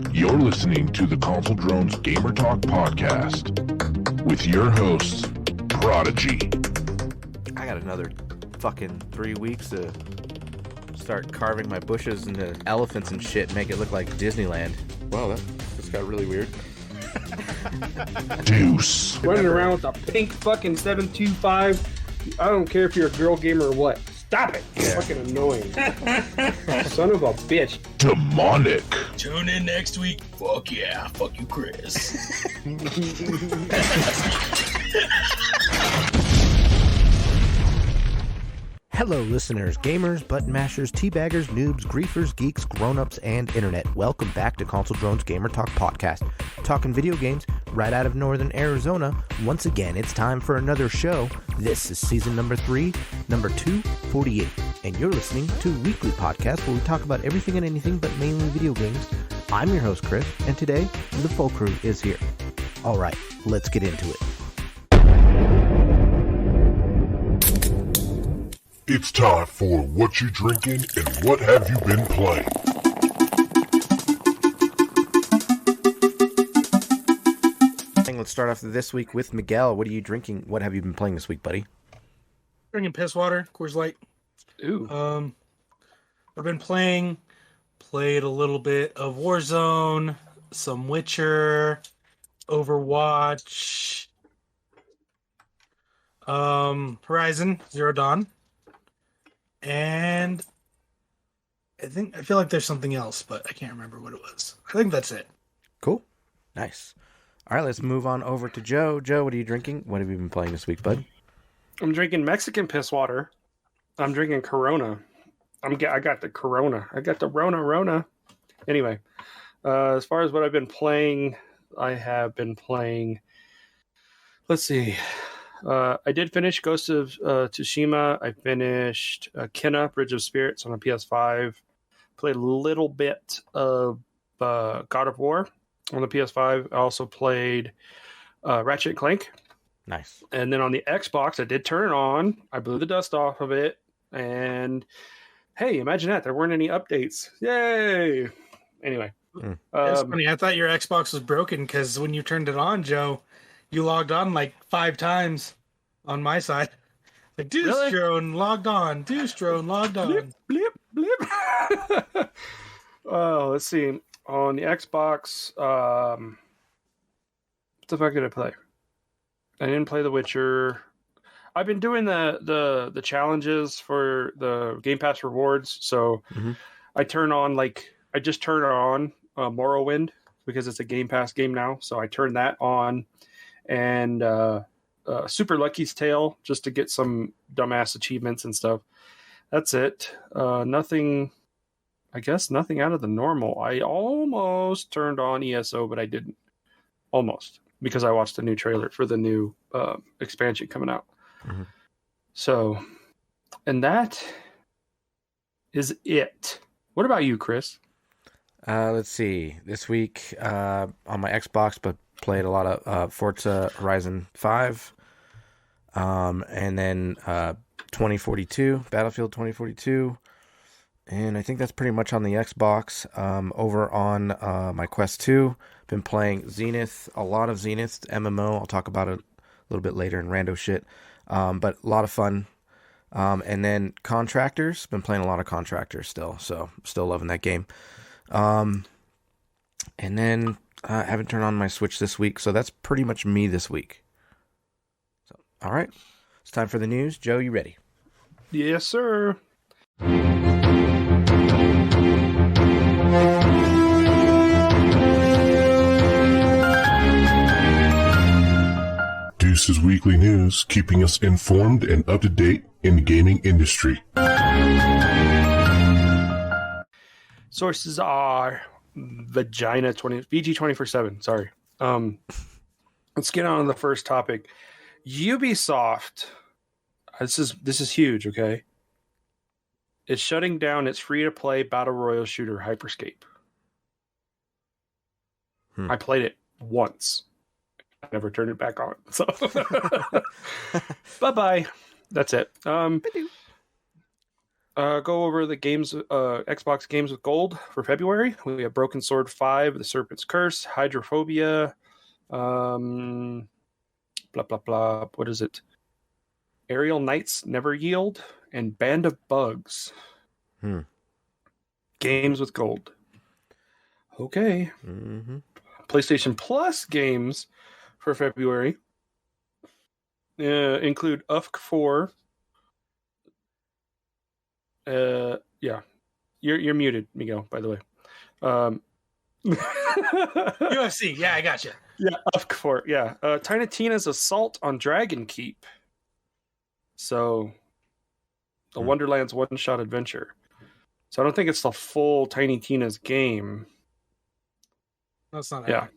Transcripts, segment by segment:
You're listening to the Console Drones Gamer Talk podcast with your hosts, Prodigy. I got another fucking 3 weeks to start carving my bushes into elephants and shit, make it look like Disneyland. Wow, that just got really weird. Deuce. Running around with a pink fucking 725. I don't care if you're a girl gamer or what. Stop it! It's fucking annoying. Son of a bitch. Demonic. Tune in next week. Fuck yeah. Fuck you, Chris. Hello, listeners, gamers, button mashers, teabaggers, noobs, griefers, geeks, grown-ups, and internet. Welcome back to Console Drones Gamer Talk podcast. Talking video games right out of northern Arizona. Once again, it's time for another show. This is season number 3, number 248. And you're listening to a weekly podcast where we talk about everything and anything but mainly video games. I'm your host, Chris, and today, the full crew is here. All right, let's get into it. It's time for What You Drinking and What Have You Been Playing. Let's start off this week with Miguel. What are you drinking? What have you been playing this week, buddy? Drinking piss water, Coors Light. Ooh. I've been played a little bit of Warzone, some Witcher, Overwatch, Horizon Zero Dawn, and I feel like there's something else, but I can't remember what it was. I think that's it. Cool. Nice. All right, let's move on over to Joe. Joe, what are you drinking? What have you been playing this week, bud? I'm drinking Mexican piss water. I'm drinking Corona. I got the Corona. I got the Rona. Anyway, as far as what I've been playing, I have been playing. Let's see. I did finish Ghost of Tsushima. I finished Kena, Bridge of Spirits on a PS5. Played a little bit of God of War on the PS5. I also played Ratchet & Clank. Nice. And then on the Xbox, I did turn it on. I blew the dust off of it. And hey, imagine that. There weren't any updates. Yay! Anyway. It's funny. I thought your Xbox was broken because when you turned it on, Joe, you logged on like 5 times on my side. Like, Deuce-drone logged on. Deuce-drone logged on. Blip, blip. Let's see. On the Xbox, what the fuck did I play? I didn't play The Witcher. I've been doing the challenges for the Game Pass rewards, so I just turn on Morrowind because it's a Game Pass game now, so I turned that on, and Super Lucky's Tale just to get some dumbass achievements and stuff. That's it. Nothing out of the normal. I almost turned on ESO, but I didn't. Almost. Because I watched the new trailer for the new expansion coming out. Mm-hmm. So, and that is it. What about you, Chris? Let's see. This week on my Xbox, but played a lot of Forza Horizon 5. And then 2042, Battlefield 2042. And I think that's pretty much on the Xbox. Over on my Quest 2, been playing Zenith, a lot of Zenith MMO. I'll talk about it a little bit later in rando shit. But a lot of fun. And then Contractors, been playing a lot of Contractors still, so still loving that game. And then I haven't turned on my Switch this week, so that's pretty much me this week. So, all right, it's time for the news. Joe, you ready? Yes, sir. Deuce's Weekly News, keeping us informed and up to date in the gaming industry. Sources are VG247. Sorry. Let's get on to the first topic. Ubisoft. This is huge. Okay. It's shutting down its free-to-play battle royale shooter Hyperscape. I played it once. I never turned it back on. So, bye-bye. That's it. Go over the games, Xbox games with gold for February. We have Broken Sword 5, The Serpent's Curse, Hydrophobia, blah, blah, blah. What is it? Aerial Knights Never Yield, and Band of Bugs. Games with gold. Okay. Mm-hmm. PlayStation Plus games for February include UFK 4. Yeah. You're muted, Miguel, by the way. UFC. Yeah, I got you. Yeah, UFK 4. Yeah. Tiny Tina's Assault on Dragon Keep. So, the Wonderland's one-shot adventure. So I don't think it's the full Tiny Tina's game. No, it's not. Yeah.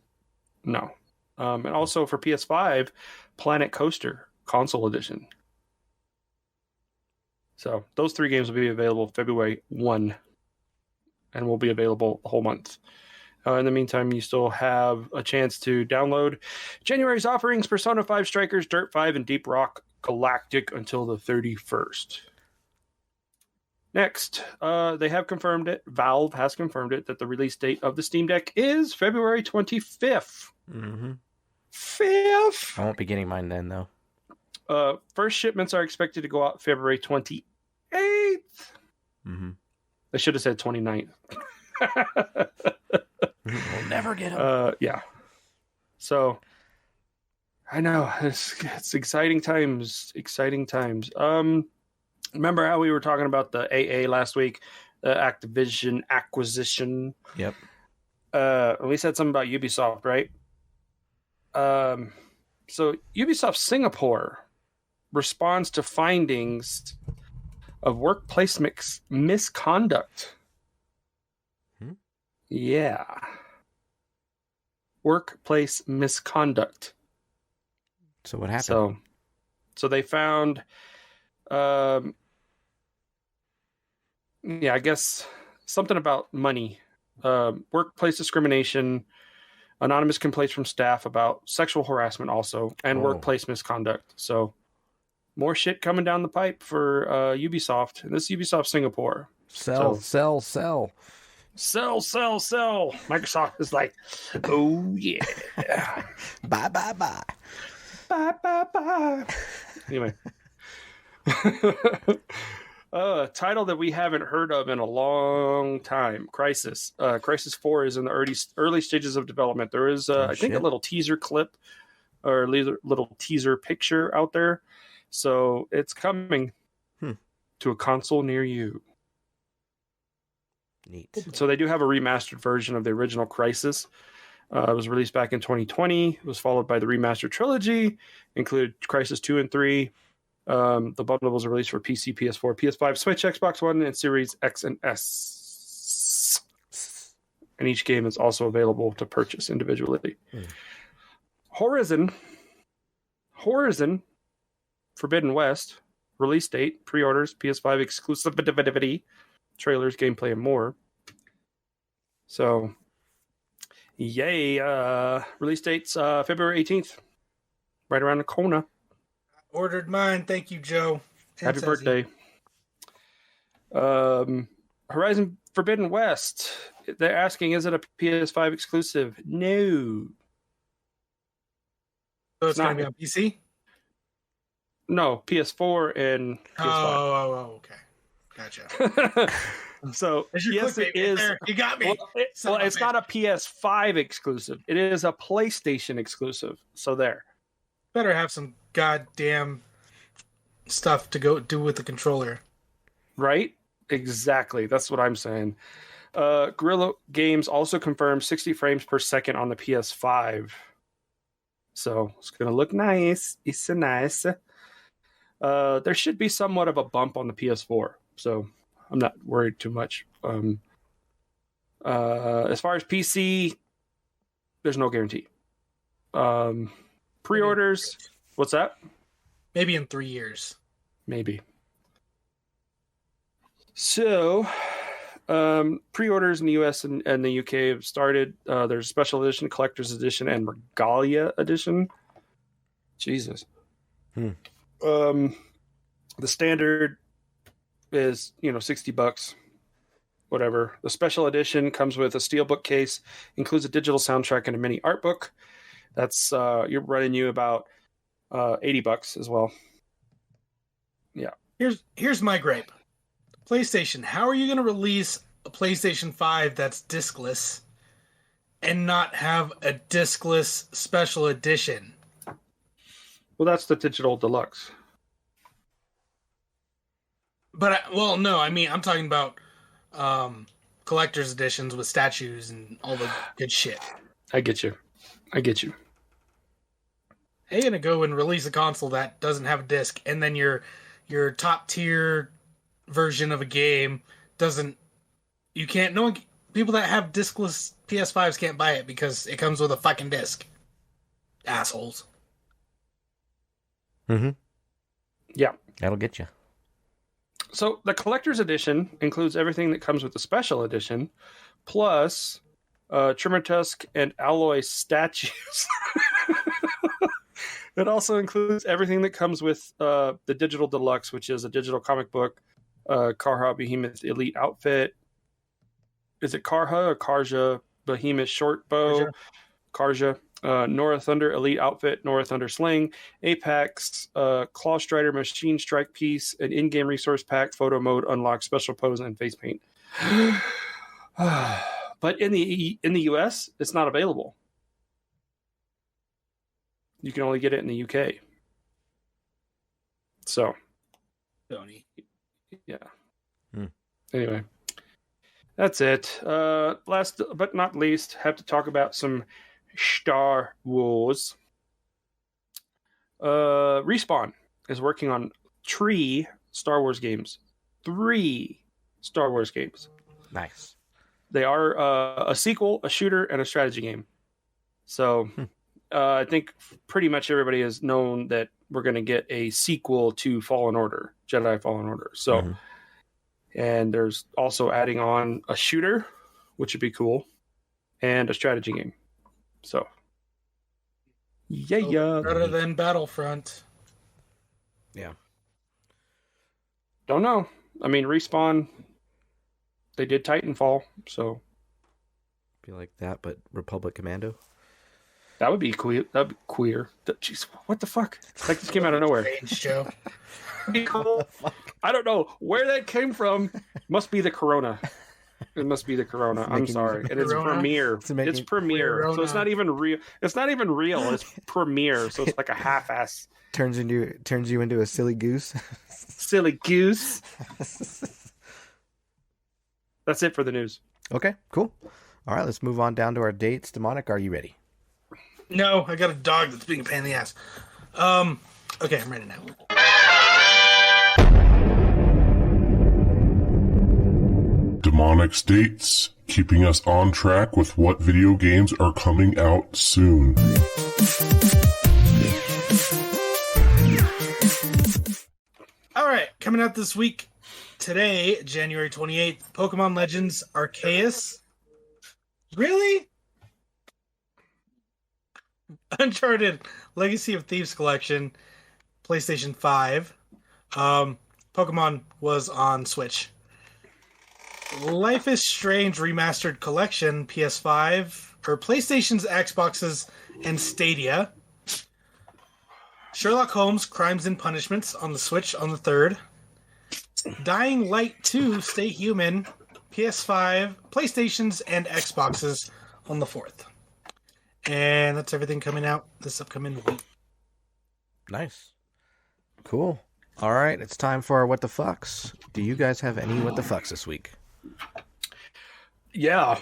No. And also for PS5, Planet Coaster Console Edition. So those 3 games will be available February 1 and will be available a whole month. In the meantime, you still have a chance to download January's offerings, Persona 5 Strikers, Dirt 5, and Deep Rock Galactic until the 31st. Next, they have confirmed it. Valve has confirmed it that the release date of the Steam Deck is February 25th. Mm-hmm. 5th. I won't be getting mine then, though. First shipments are expected to go out February 28th. Mm-hmm. They should have said 29th. We'll never get them. Yeah. So, I know. It's exciting times. Exciting times. Remember how we were talking about the AA last week? The Activision acquisition? Yep. We said something about Ubisoft, right? So Ubisoft Singapore responds to findings of workplace misconduct. Yeah. Workplace misconduct. So what happened? So they found, I guess something about money, workplace discrimination, anonymous complaints from staff about sexual harassment also, and workplace misconduct. So more shit coming down the pipe for Ubisoft. And this is Ubisoft Singapore. Sell. Microsoft is like, oh yeah. Bye. Anyway. A title that we haven't heard of in a long time. Crisis. Crisis 4 is in the early stages of development. There is, I think, a little teaser clip or little teaser picture out there. So it's coming to a console near you. Neat. So they do have a remastered version of the original Crisis. It was released back in 2020. It was followed by the remastered trilogy, included Crisis 2 and 3. The bundle was released for PC, PS4, PS5, Switch, Xbox One, and Series X and S. And each game is also available to purchase individually. Horizon Forbidden West, release date, pre-orders, PS5 exclusivity, trailers, gameplay, and more. So, yay. Release date's February 18th, right around the corner. Ordered mine. Thank you, Joe. Happy birthday. Horizon Forbidden West. They're asking, is it a PS5 exclusive? No. So it's going to be on PC? No, PS4 and PS5. Oh, okay. Gotcha. So, yes, it is. There. You got me. Well, it's not a PS5 exclusive. It is a PlayStation exclusive. So there. Better have some goddamn stuff to go do with the controller. Right? Exactly. That's what I'm saying. Guerrilla Games also confirmed 60 frames per second on the PS5. So it's going to look nice. It's so nice. There should be somewhat of a bump on the PS4. So I'm not worried too much. As far as PC, there's no guarantee. Pre-orders. What's that? Maybe in 3 years. Maybe. So, pre-orders in the US and the UK have started. There's Special Edition, Collector's Edition, and Regalia Edition. Jesus. The standard is, $60, whatever. The special edition comes with a steelbook case, includes a digital soundtrack and a mini art book. That's you're running you about $80 as well. Yeah. Here's my gripe. PlayStation, how are you going to release a PlayStation 5 that's discless and not have a discless special edition? Well, that's the digital deluxe. But no, I mean I'm talking about collector's editions with statues and all the good shit. I get you. Hey, gonna go and release a console that doesn't have a disc, and then your top tier version of a game doesn't. You can't. No one. People that have discless PS5s can't buy it because it comes with a fucking disc. Assholes. Mm-hmm. Yeah. That'll get you. So the collector's edition includes everything that comes with the special edition, plus trimmer tusk and alloy statues. It also includes everything that comes with the digital deluxe, which is a digital comic book, Karha Behemoth Elite outfit. Is it Karha or Karja Behemoth short bow? Karja. Nora Thunder Elite outfit, Nora Thunder sling, Apex, Claw Strider machine strike piece, an in-game resource pack, photo mode, unlock special pose, and face paint. But in the US, it's not available. You can only get it in the UK. So, Tony. Yeah. Anyway, that's it. Last but not least, have to talk about some Star Wars. Respawn is working on 3 Star Wars games. 3 Star Wars games. Nice. They are a sequel, a shooter, and a strategy game. So I think pretty much everybody has known that we're going to get a sequel to Fallen Order, Jedi Fallen Order. So, and there's also adding on a shooter, which would be cool, and a strategy game. So, yeah. Better than Battlefront. Yeah. Don't know. I mean, Respawn, they did Titanfall, so. Be like that, but Republic Commando. That would be queer. That'd be queer. Jeez, what the fuck? That just came out of nowhere. Strange show. Be cool. I don't know where that came from. Must be the Corona. It must be the Corona. I'm sorry. And it's Premiere. It's Premiere. So it's not even real. It's not even real. It's Premiere. So it's like a half-ass. Turns you into a silly goose. Silly goose. That's it for the news. Okay, cool. All right, let's move on down to our dates. Demonic, are you ready? No, I got a dog that's being a pain in the ass. Okay, I'm ready now. Demonic States, keeping us on track with what video games are coming out soon. All right, coming out this week, today, January 28th, Pokemon Legends Arceus. Really? Uncharted Legacy of Thieves Collection, PlayStation 5. Pokemon was on Switch. Life is Strange Remastered Collection, PS5, or PlayStation's, Xboxes, and Stadia. Sherlock Holmes Crimes and Punishments on the Switch on the 3rd. Dying Light 2 Stay Human, PS5, PlayStations, and Xboxes on the 4th. And that's everything coming out this upcoming week. Nice. Cool. All right, it's time for our What the Fucks. Do you guys have any What the Fucks this week? Yeah.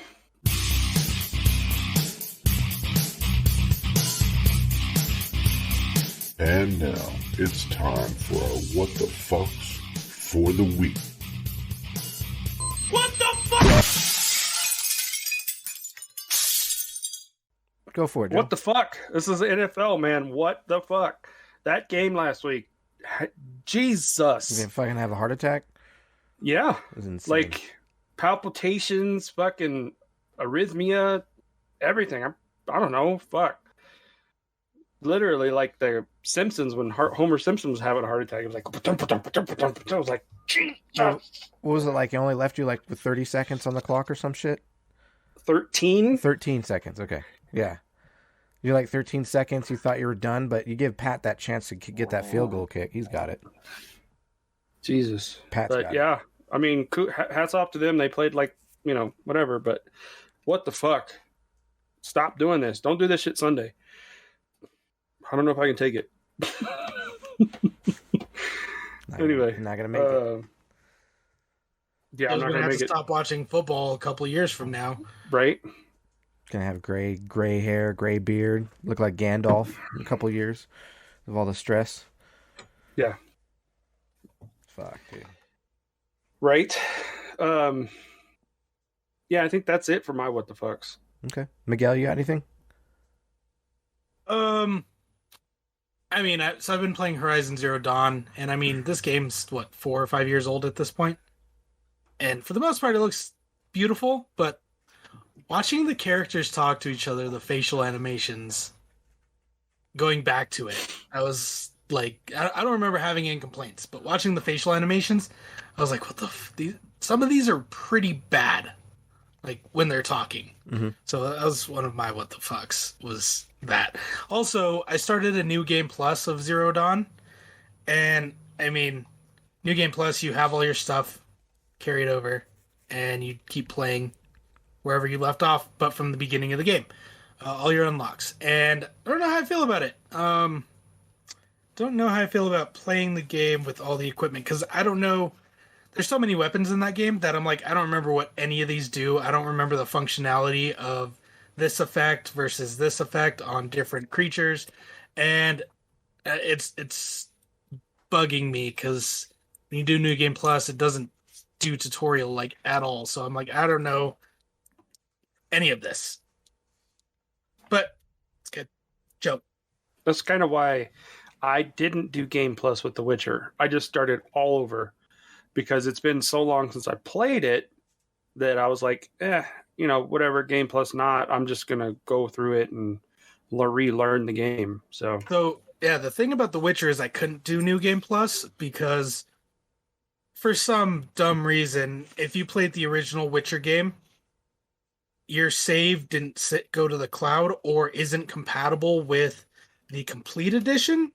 And now it's time for our What the Fucks for the week. What the fuck? Go for it, Joe. What the fuck? This is the NFL, man. What the fuck? That game last week. Jesus. You didn't fucking have a heart attack? Yeah. It was insane. Like palpitations, fucking arrhythmia, everything. I don't know. Fuck. Literally, like the Simpsons when Homer Simpson was having a heart attack. It was like, I was like, Jesus. What was it like? It only left you like with 30 seconds on the clock or some shit? 13? 13 seconds. Okay. Yeah. You're like 13 seconds. You thought you were done, but you give Pat that chance to get that field goal kick. He's got it. Jesus. Pat's But got yeah, I mean, hats off to them. They played like, whatever, but what the fuck? Stop doing this. Don't do this shit Sunday. I don't know if I can take it. Anyway. You're not going to make it. Yeah, I'm not going to make have to it. stop watching football a couple years from now. Right? Gonna have gray hair, gray beard, look like Gandalf in a couple years of all the stress. Yeah. Fuck, dude. Right. Yeah, I think that's it for my what the fucks. Okay. Miguel, you got anything? I mean, so I've been playing Horizon Zero Dawn, and I mean, this game's, 4 or 5 years old at this point? And for the most part, it looks beautiful, but watching the characters talk to each other, the facial animations, going back to it, I was like, I don't remember having any complaints, but watching the facial animations, I was like, what the some of these are pretty bad, like when they're talking. Mm-hmm. So that was one of my what the fucks, was that. Also, I started a New Game Plus of Zero Dawn, and I mean, New Game Plus, you have all your stuff carried over, and you keep playing wherever you left off, but from the beginning of the game. All your unlocks. And I don't know how I feel about it. Don't know how I feel about playing the game with all the equipment, because I don't know. There's so many weapons in that game that I'm like, I don't remember what any of these do. I don't remember the functionality of this effect on different creatures. And it's bugging me, because when you do New Game Plus, it doesn't do tutorial like at all. So I'm like, I don't know any of this. But it's good. Joke. That's kind of why I didn't do Game Plus with The Witcher. I just started all over because it's been so long since I played it that I was like, whatever, Game Plus not, I'm just going to go through it and relearn the game. So yeah, the thing about The Witcher is I couldn't do New Game Plus because for some dumb reason, if you played the original Witcher game, your save didn't go to the cloud or isn't compatible with the complete edition.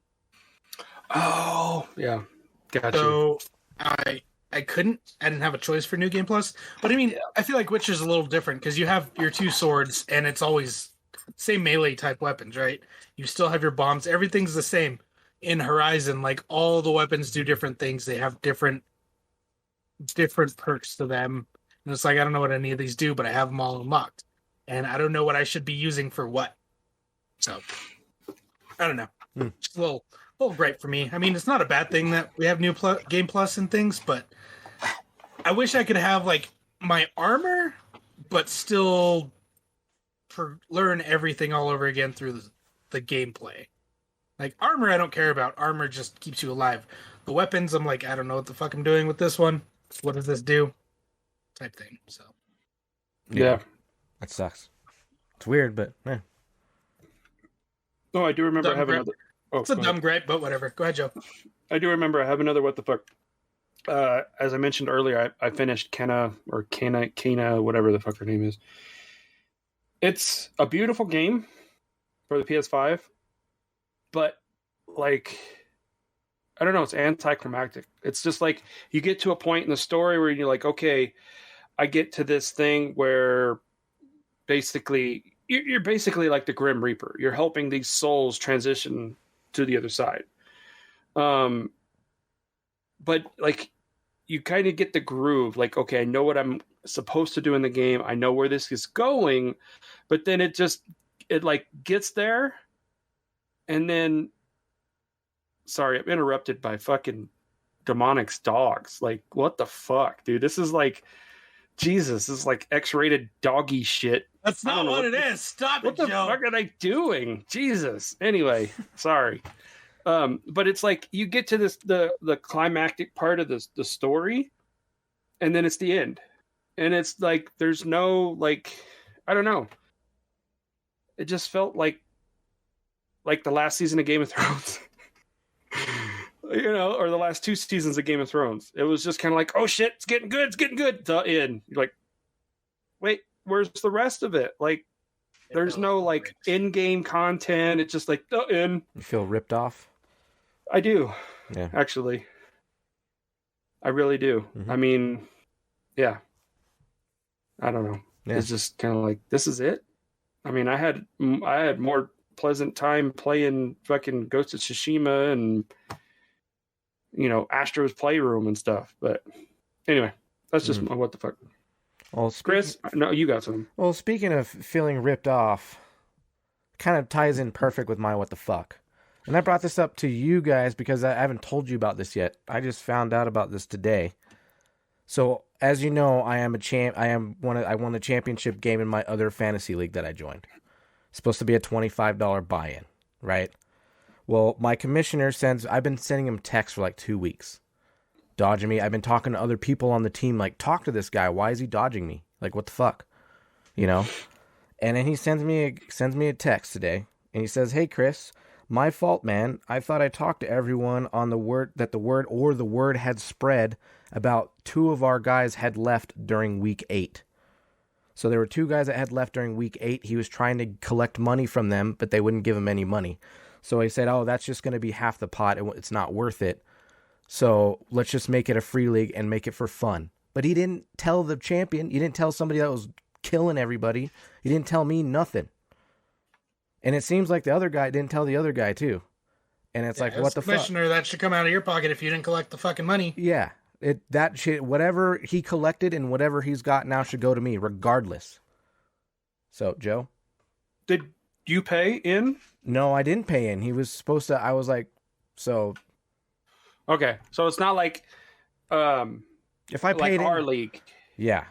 Oh, yeah. Gotcha. So I didn't have a choice for New Game Plus. But I mean, I feel like Witcher's a little different because you have your two swords and it's always same melee type weapons, right? You still have your bombs. Everything's the same. In Horizon, like all the weapons do different things. They have different perks to them. And it's like, I don't know what any of these do, but I have them all unlocked. And I don't know what I should be using for what. So, I don't know. Just a little gripe for me. I mean, it's not a bad thing that we have new Game Plus and things, but I wish I could have, like, my armor, but still learn everything all over again through the gameplay. Like, armor I don't care about. Armor just keeps you alive. The weapons, I'm like, I don't know what the fuck I'm doing with this one. What does this do? Type thing. So yeah. That sucks. It's weird, but yeah. Oh, I do remember I have another. Oh, it's a dumb gripe, but whatever. Go ahead, Joe. I do remember I have another what the fuck. As I mentioned earlier, I finished Kena, whatever the fuck her name is. It's a beautiful game for the PS5, but like, I don't know, it's anticlimactic. It's just like you get to a point in the story where you're like, okay, I get to this thing where basically you're basically like the Grim Reaper. You're helping these souls transition to the other side. But like you kind of get the groove, like, okay, I know what I'm supposed to do in the game. I know where this is going, but then it like gets there. And then, sorry, I'm interrupted by fucking Demonic's dogs. Like, what the fuck, dude? This is like, Jesus, this is like X-rated doggy shit. That's not what it is. Stop it, Joe. What the fuck are they doing? Jesus. Anyway, sorry. But it's like you get to the climactic part of the story, and then it's the end. And it's like there's no, like, I don't know. It just felt like the last season of Game of Thrones. or the last 2 seasons of Game of Thrones. It was just kind of like, oh shit, it's getting good. The end. You're like, wait, where's the rest of it? Like, there's no like in-game content. It's just like the end. You feel ripped off? I do. Yeah. Actually. I really do. Mm-hmm. I mean, yeah. I don't know. Yeah. It's just kind of like, this is it. I mean, I had more pleasant time playing fucking Ghost of Tsushima and Astro's Playroom and stuff. But anyway, that's just my what the fuck. Well, Chris, no, you got some. Well, speaking of feeling ripped off, kind of ties in perfect with my what the fuck. And I brought this up to you guys because I haven't told you about this yet. I just found out about this today. So, as you know, I won the championship game in my other fantasy league that I joined. It's supposed to be a $25 buy-in, right? Well, my commissioner I've been sending him texts for like 2 weeks. Dodging me. I've been talking to other people on the team, like, talk to this guy. Why is he dodging me? Like, what the fuck? And then he sends me a text today, and he says, "Hey, Chris, my fault, man. I thought I talked to everyone on the word had spread about 2 of our guys had left during week 8. So there were 2 guys that had left during week 8. He was trying to collect money from them, but they wouldn't give him any money. So he said, oh, that's just going to be half the pot. It's not worth it. So let's just make it a free league and make it for fun." But he didn't tell the champion. He didn't tell somebody that was killing everybody. He didn't tell me nothing. And it seems like the other guy didn't tell the other guy too. And it's like, what the fuck? Commissioner, that should come out of your pocket if you didn't collect the fucking money. Yeah. That shit, whatever he collected and whatever he's got now should go to me regardless. So, Joe? Did you pay in? No, I didn't pay in. He was supposed to. I was like, so. Okay. So it's not like if I paid like our in, league. Yeah.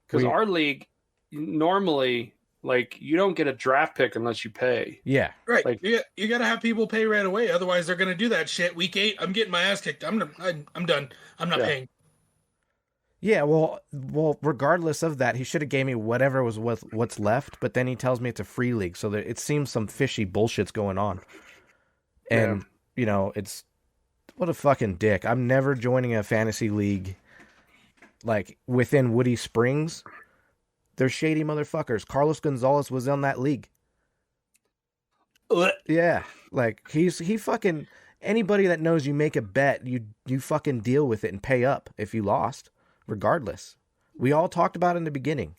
Because our league, normally, like, you don't get a draft pick unless you pay. Yeah. Right. Like, you got to have people pay right away. Otherwise, they're going to do that shit. Week 8, I'm getting my ass kicked. I'm done. I'm not paying. Yeah, well, regardless of that, he should have gave me whatever was what's left, but then he tells me it's a free league, so it seems some fishy bullshit's going on. And, it's, what a fucking dick. I'm never joining a fantasy league, like, within Woody Springs. They're shady motherfuckers. Carlos Gonzalez was on that league. Yeah, like, he fucking, anybody that knows you make a bet, you fucking deal with it and pay up if you lost. Regardless, we all talked about it in the beginning.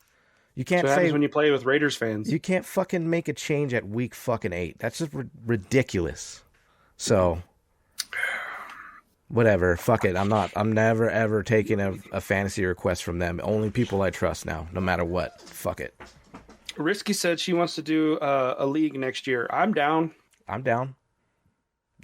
You can't say when you play with Raiders fans. You can't fucking make a change at week fucking 8. That's just ridiculous. So, whatever. Fuck it. I'm never ever taking a fantasy request from them. Only people I trust now, no matter what. Fuck it. Risky said she wants to do a league next year. I'm down.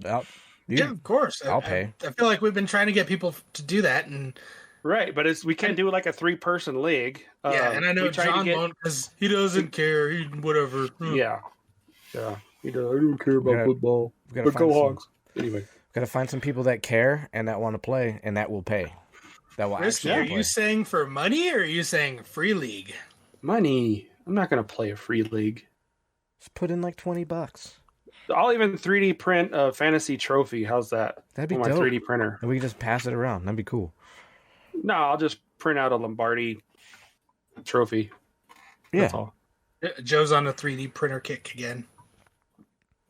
Yeah, of course. I'll pay. I feel like we've been trying to get people to do that, and right, but we can't do like a 3-person league. Yeah, and I know John won't because he doesn't care. He whatever. Yeah, he does. I don't care about football. But go Hogs. Anyway, gotta find some people that care and that want to play and that will pay. That will Risky, actually are play. you saying for money or are you saying free league? Money. I'm not gonna play a free league. Just put in like $20. I'll even 3D print a fantasy trophy. How's that? That'd be on my dope. 3D printer. And we can just pass it around. That'd be cool. No, I'll just print out a Lombardi trophy. That's all. Joe's on a 3D printer kick again.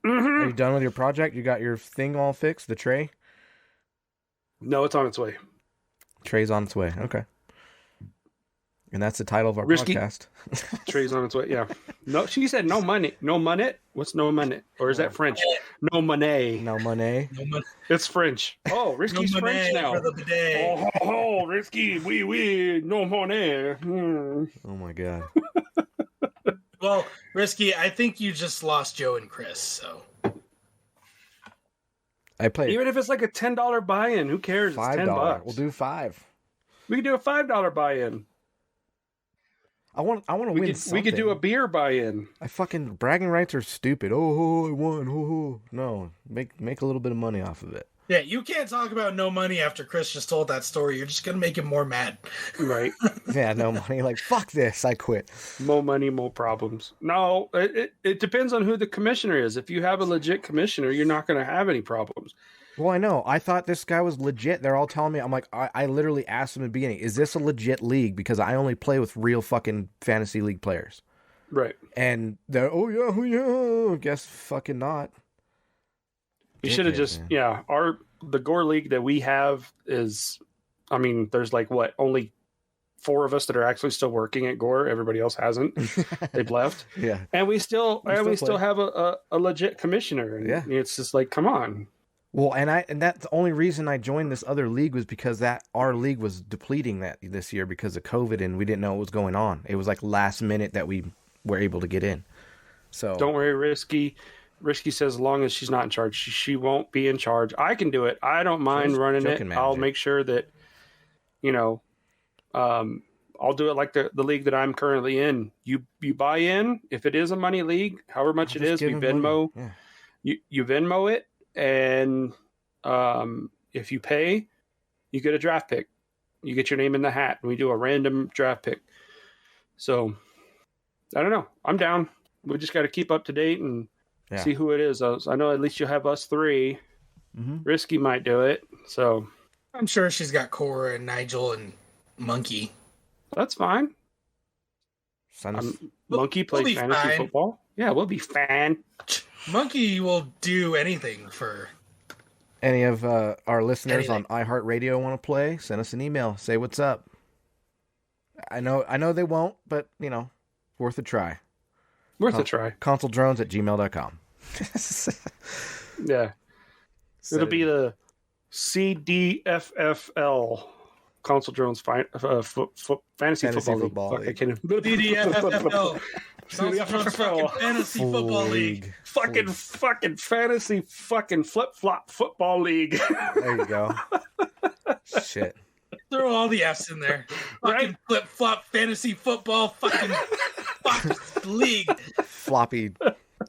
Are you done with your project? You got your thing all fixed? The tray? No, it's on its way. Tray's on its way. Okay. And that's the title of our Risky. podcast. Tray's on its way. Yeah. No, she said no money. No money. What's no money? Or is that French? No money. No money. No money. It's French. Oh, Risky's No French money now. for the bidet. Oh, Risky. Oui. No money. Oh my god. Well, Risky, I think you just lost Joe and Chris, so. I played Even if it's like a $10 buy-in, who cares? It's $5. $10. We'll do $5. We could do a $5 buy-in. I want to win something. We could do a beer buy-in. I fucking bragging rights are stupid. Oh, I won. Oh, no. Make a little bit of money off of it. Yeah, you can't talk about no money after Chris just told that story. You're just going to make him more mad. Right. Yeah, no money. Like, fuck this. I quit. More money, more problems. No, it depends on who the commissioner is. If you have a legit commissioner, you're not going to have any problems. Well, I know. I thought this guy was legit. They're all telling me. I'm like, I literally asked them in the beginning, is this a legit league? Because I only play with real fucking fantasy league players. Right. And they're, oh yeah, guess fucking not. You should have just, the Gore League that we have is, I mean, there's like only 4 of us that are actually still working at Gore. Everybody else hasn't. They've left. Yeah. And we still have a legit commissioner. And yeah. It's just like, come on. Well, and that's the only reason I joined this other league was because our league was depleting this year because of COVID and we didn't know what was going on. It was like last minute that we were able to get in. So don't worry, Risky. Risky says as long as she's not in charge, she won't be in charge. I can do it. I don't mind running it. I'll make sure that, I'll do it like the league that I'm currently in. You buy in. If it is a money league, however much it is, we Venmo. Yeah. You Venmo it, and if you pay, you get a draft pick. You get your name in the hat, and we do a random draft pick. So, I don't know. I'm down. We just got to keep up to date and see who it is. I know at least you'll have us 3. Mm-hmm. Risky might do it. So I'm sure she's got Cora and Nigel and Monkey. That's fine. Monkey plays fantasy football. Yeah, we'll be fine. Monkey will do anything for any of our listeners on iHeartRadio want to play. Send us an email. Say what's up. I know they won't, but worth a try. Worth a try. ConsoleDrones@gmail.com. Yeah. It'll be the CDFFL Console Drones Fantasy Football League. CDFFL. Fantasy Football League. Fucking fantasy fucking flip-flop football league. There you go. Shit. Throw all the F's in there. Fucking flip-flop fantasy football fucking league. Floppy.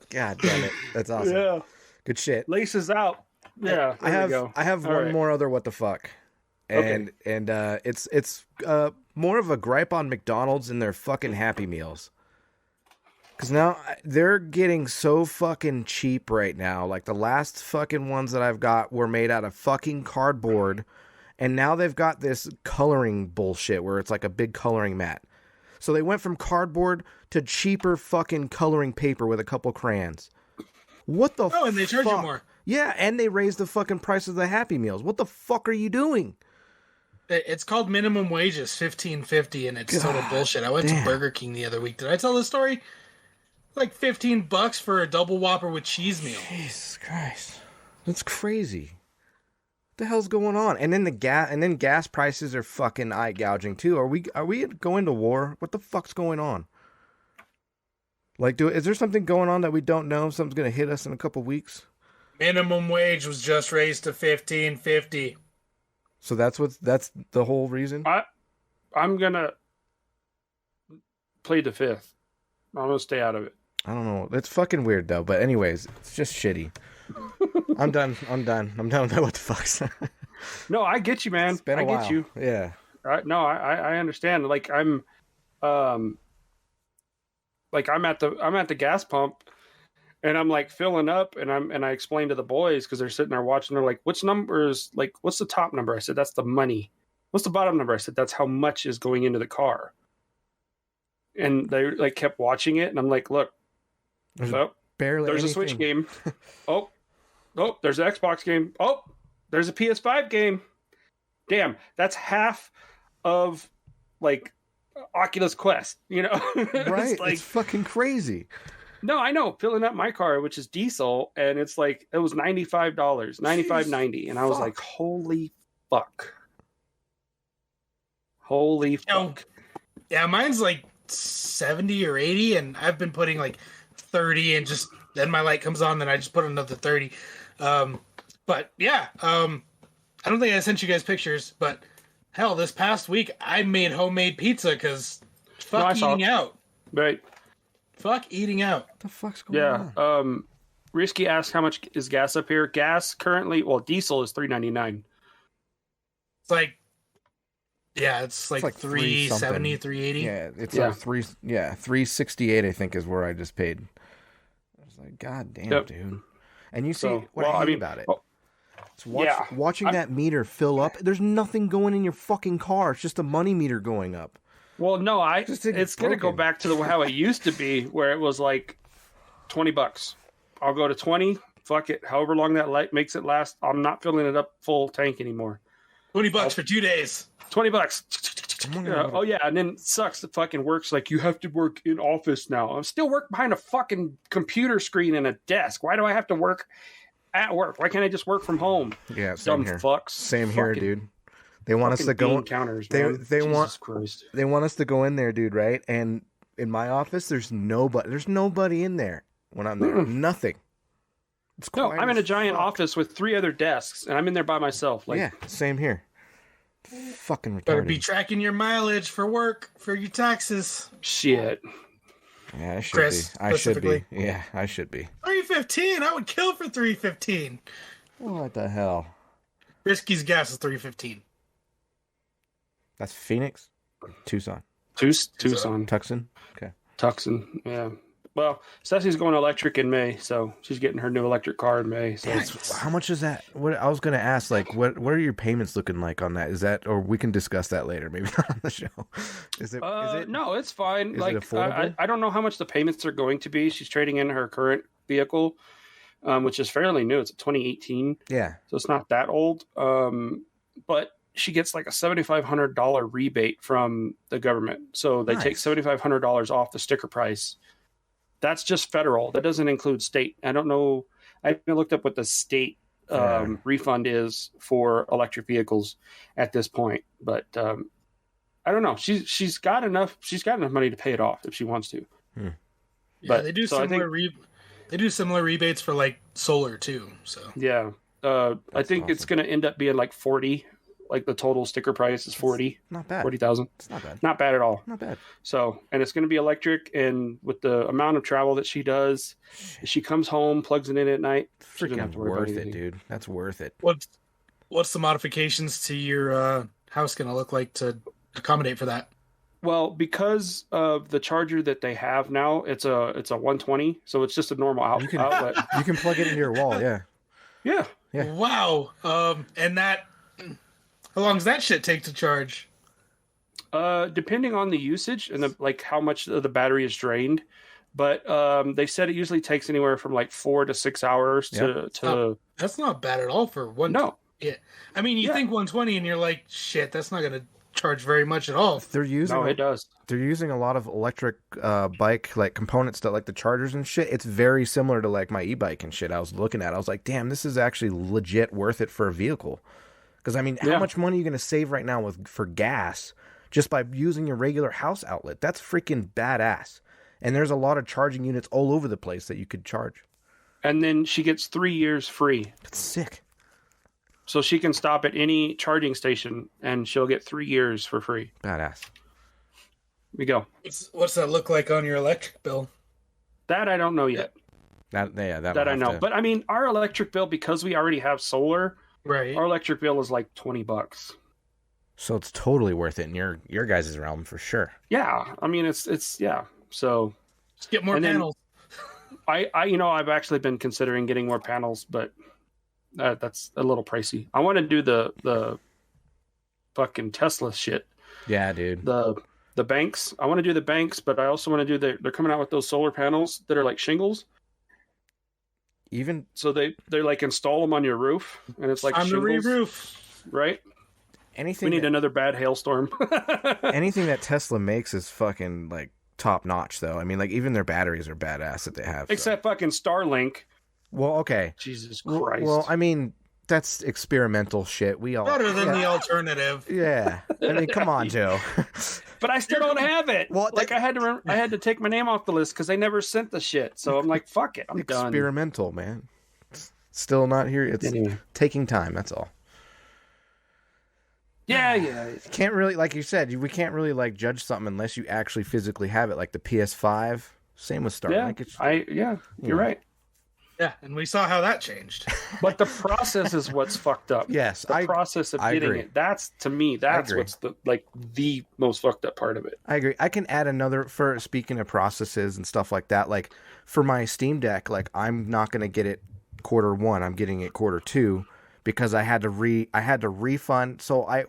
God damn it. That's awesome. Yeah. Good shit. Laces out. Yeah. I have one more other what the fuck. And it's more of a gripe on McDonald's and their fucking Happy Meals. Because now they're getting so fucking cheap right now. Like the last fucking ones that I've got were made out of fucking cardboard. And now they've got this coloring bullshit where it's like a big coloring mat. So they went from cardboard to cheaper fucking coloring paper with a couple crayons. What the fuck? Oh, and they charge you more. Yeah, and they raised the fucking price of the Happy Meals. What the fuck are you doing? It's called minimum wages, $15.50, and it's total bullshit. I went to Burger King the other week. Did I tell this story? Like $15 for a double Whopper with cheese meal. Jesus Christ, that's crazy. What the hell's going on? And then gas prices are fucking eye gouging too. Are we going to war? What the fuck's going on? Like, is there something going on that we don't know? Something's gonna hit us in a couple weeks. Minimum wage was just raised to $15.50. So that's the whole reason. I'm gonna plead the fifth. I'm gonna stay out of it. I don't know. It's fucking weird though. But anyways, it's just shitty. I'm done with that. What the fuck's. No, I get you, man. It's been a while. Get you. Yeah. No, I understand. Like I'm at the gas pump. And I'm like filling up, and I explained to the boys because they're sitting there watching. They're like, "What's numbers? Like, what's the top number?" I said, "That's the money." What's the bottom number? I said, "That's how much is going into the car." And they like kept watching it, and I'm like, "Look, there's a Switch game. oh, there's an Xbox game. Oh, there's a PS5 game. Damn, that's half of like Oculus Quest. Right? It's fucking crazy." No, I know. Filling up my car, which is diesel, and it's like it was $95, $95.90, and I was like, "Holy fuck! Holy fuck!" Yeah, mine's like 70 or 80, and I've been putting like 30, and just then my light comes on, then I just put another 30. But yeah, I don't think I sent you guys pictures, but hell, this past week I made homemade pizza because eating out. Right. Fuck eating out. What the fuck's going on? Risky asked how much is gas up here. Gas currently, diesel is $3.99. It's like, it's like 370, 380. Yeah, it's like $368. I think is where I just paid. I was like, God damn, dude. And you see what I hate about it. Watching that meter fill up. There's nothing going in your fucking car. It's just a money meter going up. Well, no, it's going to go back to how it used to be, where it was like $20. I'll go to 20. Fuck it. However long that light makes it last, I'm not filling it up full tank anymore. $20 for 2 days. $20. Oh yeah, and then it sucks. It fucking works like you have to work in office now. I'm still working behind a fucking computer screen and a desk. Why do I have to work at work? Why can't I just work from home? Yeah, same Dumb here. fucks. Same here, dude. They want us to go. Counters, they Jesus Christ. They want us to go in there, dude. Right? And in my office, there's nobody. There's nobody in there when I'm there. Nothing. It's No, quiet I'm in as a giant fuck. office with 3 other desks, and I'm in there by myself. Like, yeah, same here. Fucking retarded. Better be tracking your mileage for work for your taxes. shit. Yeah, I should Chris, be. I should be. specifically. Yeah, I should be. $3.15. I would kill for $3.15. What the hell? Risky's gas is $3.15. That's Phoenix, Tucson, Tucson. Tucson. Okay. Tucson, yeah. Well, Ceci's going electric in May, so she's getting her new electric car in May. So How much is that? What I was gonna ask, like, what are your payments looking like on that? Is that, or we can discuss that later, maybe not on the show. Is it? No, it's fine. Is Like, it affordable? I don't know how much the payments are going to be. She's trading in her current vehicle, which is fairly new. It's a 2018, Yeah. so it's not that old. But she gets like a $7,500 rebate from the government, so they take Nice. $7,500 off the sticker price. That's just federal. That doesn't include state. I don't know. I haven't looked up what the state refund is for electric vehicles at this point, but I don't know. She's got enough. She's got enough money to pay it off if she wants to. Yeah, But- they do so I similar. They do similar rebates for like solar too. So Yeah, I think it's going to end up being like 40. Like the total sticker price is 40, Not bad. 40,000. It's not bad. Not bad at all. Not bad. So, and it's going to be electric, and with the amount of travel that she does, if she comes home, plugs it in at night. she doesn't have Freaking to worry about worth it, anything. dude. That's worth it. what's the modifications to your house going to look like to accommodate for that? Well, because of the charger that they have now, it's a 120, so it's just a normal outlet. You can plug it into your wall. Yeah. Yeah. Yeah. Wow. And that. How long does that shit take to charge? Depending on the usage and like how much of the battery is drained, but they said it usually takes anywhere from like 4 to 6 hours to. That's not bad at all for one. No. Yeah. I mean, you think 120 and you're like, shit, that's not going to charge very much at all. They're using. No, it does. They're using a lot of electric bike like components that like the chargers and shit. It's very similar to like my e-bike and shit. I was looking at. I was like, damn, this is actually legit worth it for a vehicle. Because I mean, how much money are you going to save right now for gas just by using your regular house outlet? That's freaking badass. And there's a lot of charging units all over the place that you could charge. And then she gets 3 years free. That's sick. So she can stop at any charging station and she'll get 3 years for free. Badass. We go. What's that look like on your electric bill? That I don't know yet. That I know. But I mean, our electric bill, because we already have solar, Right. our electric bill is like $20. So it's totally worth it in your guys' realm for sure. Yeah. I mean, it's yeah. So Just get more and then- panels. I've actually been considering getting more panels, but that's a little pricey. I want to do the fucking Tesla shit. Yeah, dude. The banks. I want to do the banks, but I also want to do they're coming out with those solar panels that are like shingles. Even So they like install them on your roof, and it's like On the shingles, re-roof. right? anything We need another bad hailstorm. anything that Tesla makes is fucking like top notch though. I mean, like even their batteries are badass that they have. so. Except fucking Starlink. Well, okay. Jesus Christ. Well, I mean, that's experimental shit. We all Better than the alternative. Yeah. I mean, come on, Joe. but I still don't have it. Well, Like I had to take my name off the list because they never sent the shit. So I'm like, fuck it, I'm done. Experimental, man. Still not here. It's Anyway. taking time. That's all. Yeah. Can't really, like you said, we can't really like judge something unless you actually physically have it. Like the PS5. Same with Starlink. You're right. Yeah, and we saw how that changed. But the process is what's fucked up. Yes, the process of I getting agree. it. That's to me. That's agree. what's the most fucked up part of it. I agree. I can add another for speaking of processes and stuff like that. Like for my Steam Deck, like I'm not going to get it Q1. I'm getting it Q2 because I had to refund. So I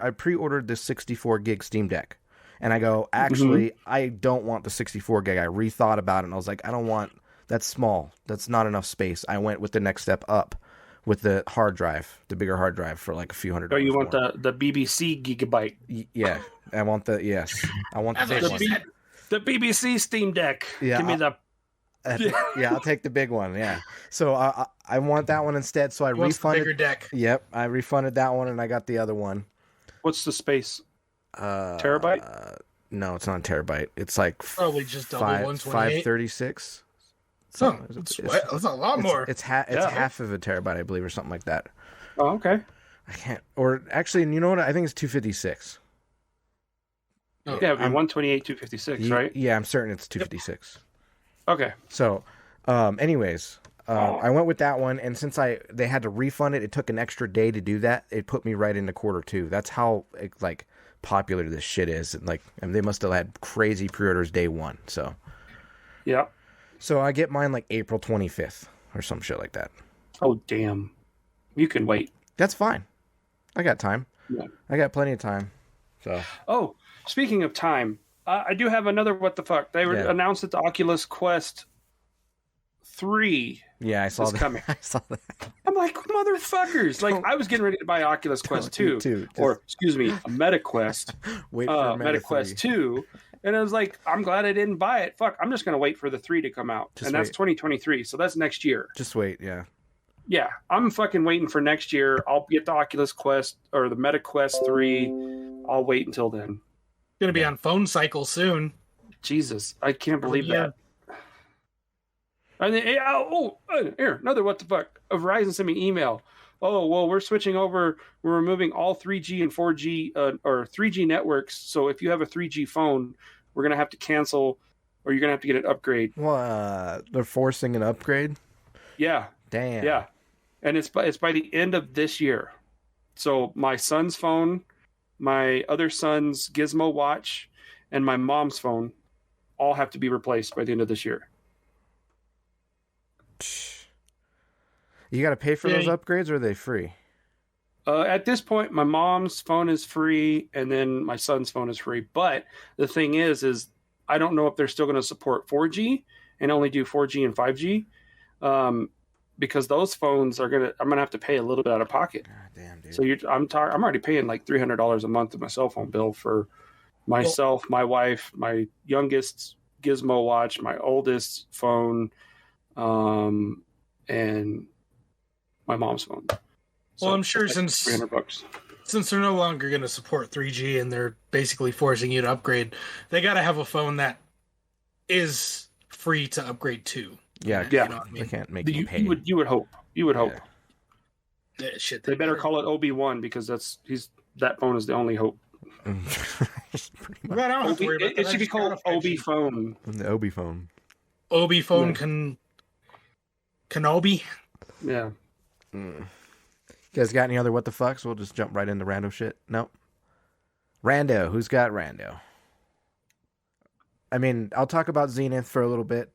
pre-ordered this 64 gig Steam Deck, and I go, actually, I don't want the 64 gig. I rethought about it, and I was like, I don't want, that's small. That's not enough space. I went with the next step up with the hard drive, the bigger hard drive for like a few $100. Oh, you want more. the BBC gigabyte? Yeah, I want the big one. The BBC Steam Deck. Yeah, Give me the. Yeah, I'll take the big one. Yeah, so I want that one instead. So I refunded. The bigger deck. Yep, I refunded that one, and I got the other one. What's the space? Terabyte? No, it's not a terabyte. It's like probably just double 128. 536. So that's a lot more. It's half of a terabyte, I believe, or something like that. Oh, okay. I can't. Or actually, you know what? I think it's 256. Yeah, it'd be 128, 256, right? Yeah, I'm certain it's 256. Okay. So, anyways, I went with that one, and since they had to refund it, it took an extra day to do that. It put me right into Q2. That's how popular this shit is. And they must have had crazy pre-orders day one. So, yeah. So I get mine like April 25th or some shit like that. Oh damn! You can wait. That's fine. I got time. Yeah. I got plenty of time. So. Oh, speaking of time. I do have another what the fuck. They announced that the Oculus Quest 3 I saw that. Coming. I saw that. I'm like, motherfuckers. Like, I was getting ready to buy Oculus Quest 2. Or, excuse me, a MetaQuest. Wait for MetaQuest 2. And I was like, I'm glad I didn't buy it. Fuck, I'm just going to wait for the 3 to come out. That's 2023. So that's next year. Just wait, yeah. Yeah, I'm fucking waiting for next year. I'll get the Oculus Quest or the MetaQuest 3. I'll wait until then. Going to be on phone cycle soon. Jesus, I can't believe that. And then, here, another what the fuck. Verizon sent me an email. Oh, well, we're switching over. We're removing all 3G and 4G or 3G networks. So if you have a 3G phone, we're going to have to cancel or you're going to have to get an upgrade. Well, they're forcing an upgrade? Yeah. Damn. Yeah. And it's by the end of this year. So my son's phone, my other son's Gizmo watch, and my mom's phone all have to be replaced by the end of this year. You got to pay for those upgrades, or are they free? At this point, my mom's phone is free, and then my son's phone is free. But the thing is I don't know if they're still going to support 4G and only do 4G and 5G, because those phones I'm going to have to pay a little bit out of pocket. God damn, dude. So I'm already paying like $300 a month of my cell phone bill for myself, my wife, my youngest Gizmo watch, my oldest phone, and my mom's phone. So well, I'm sure like since they're no longer going to support 3G and they're basically forcing you to upgrade, they got to have a phone that is free to upgrade to. Yeah, yeah. You know what I mean? They can't make you pay. You would hope. You would hope. Yeah, shit, they better call it OB1 because that phone is the only hope. Well, I don't have to worry about that. It should be called OB phone. The OB phone. OB phone Kenobi. Yeah. You guys got any other what the fucks? We'll just jump right into rando shit. Nope. Rando. Who's got rando? I mean, I'll talk about Zenith for a little bit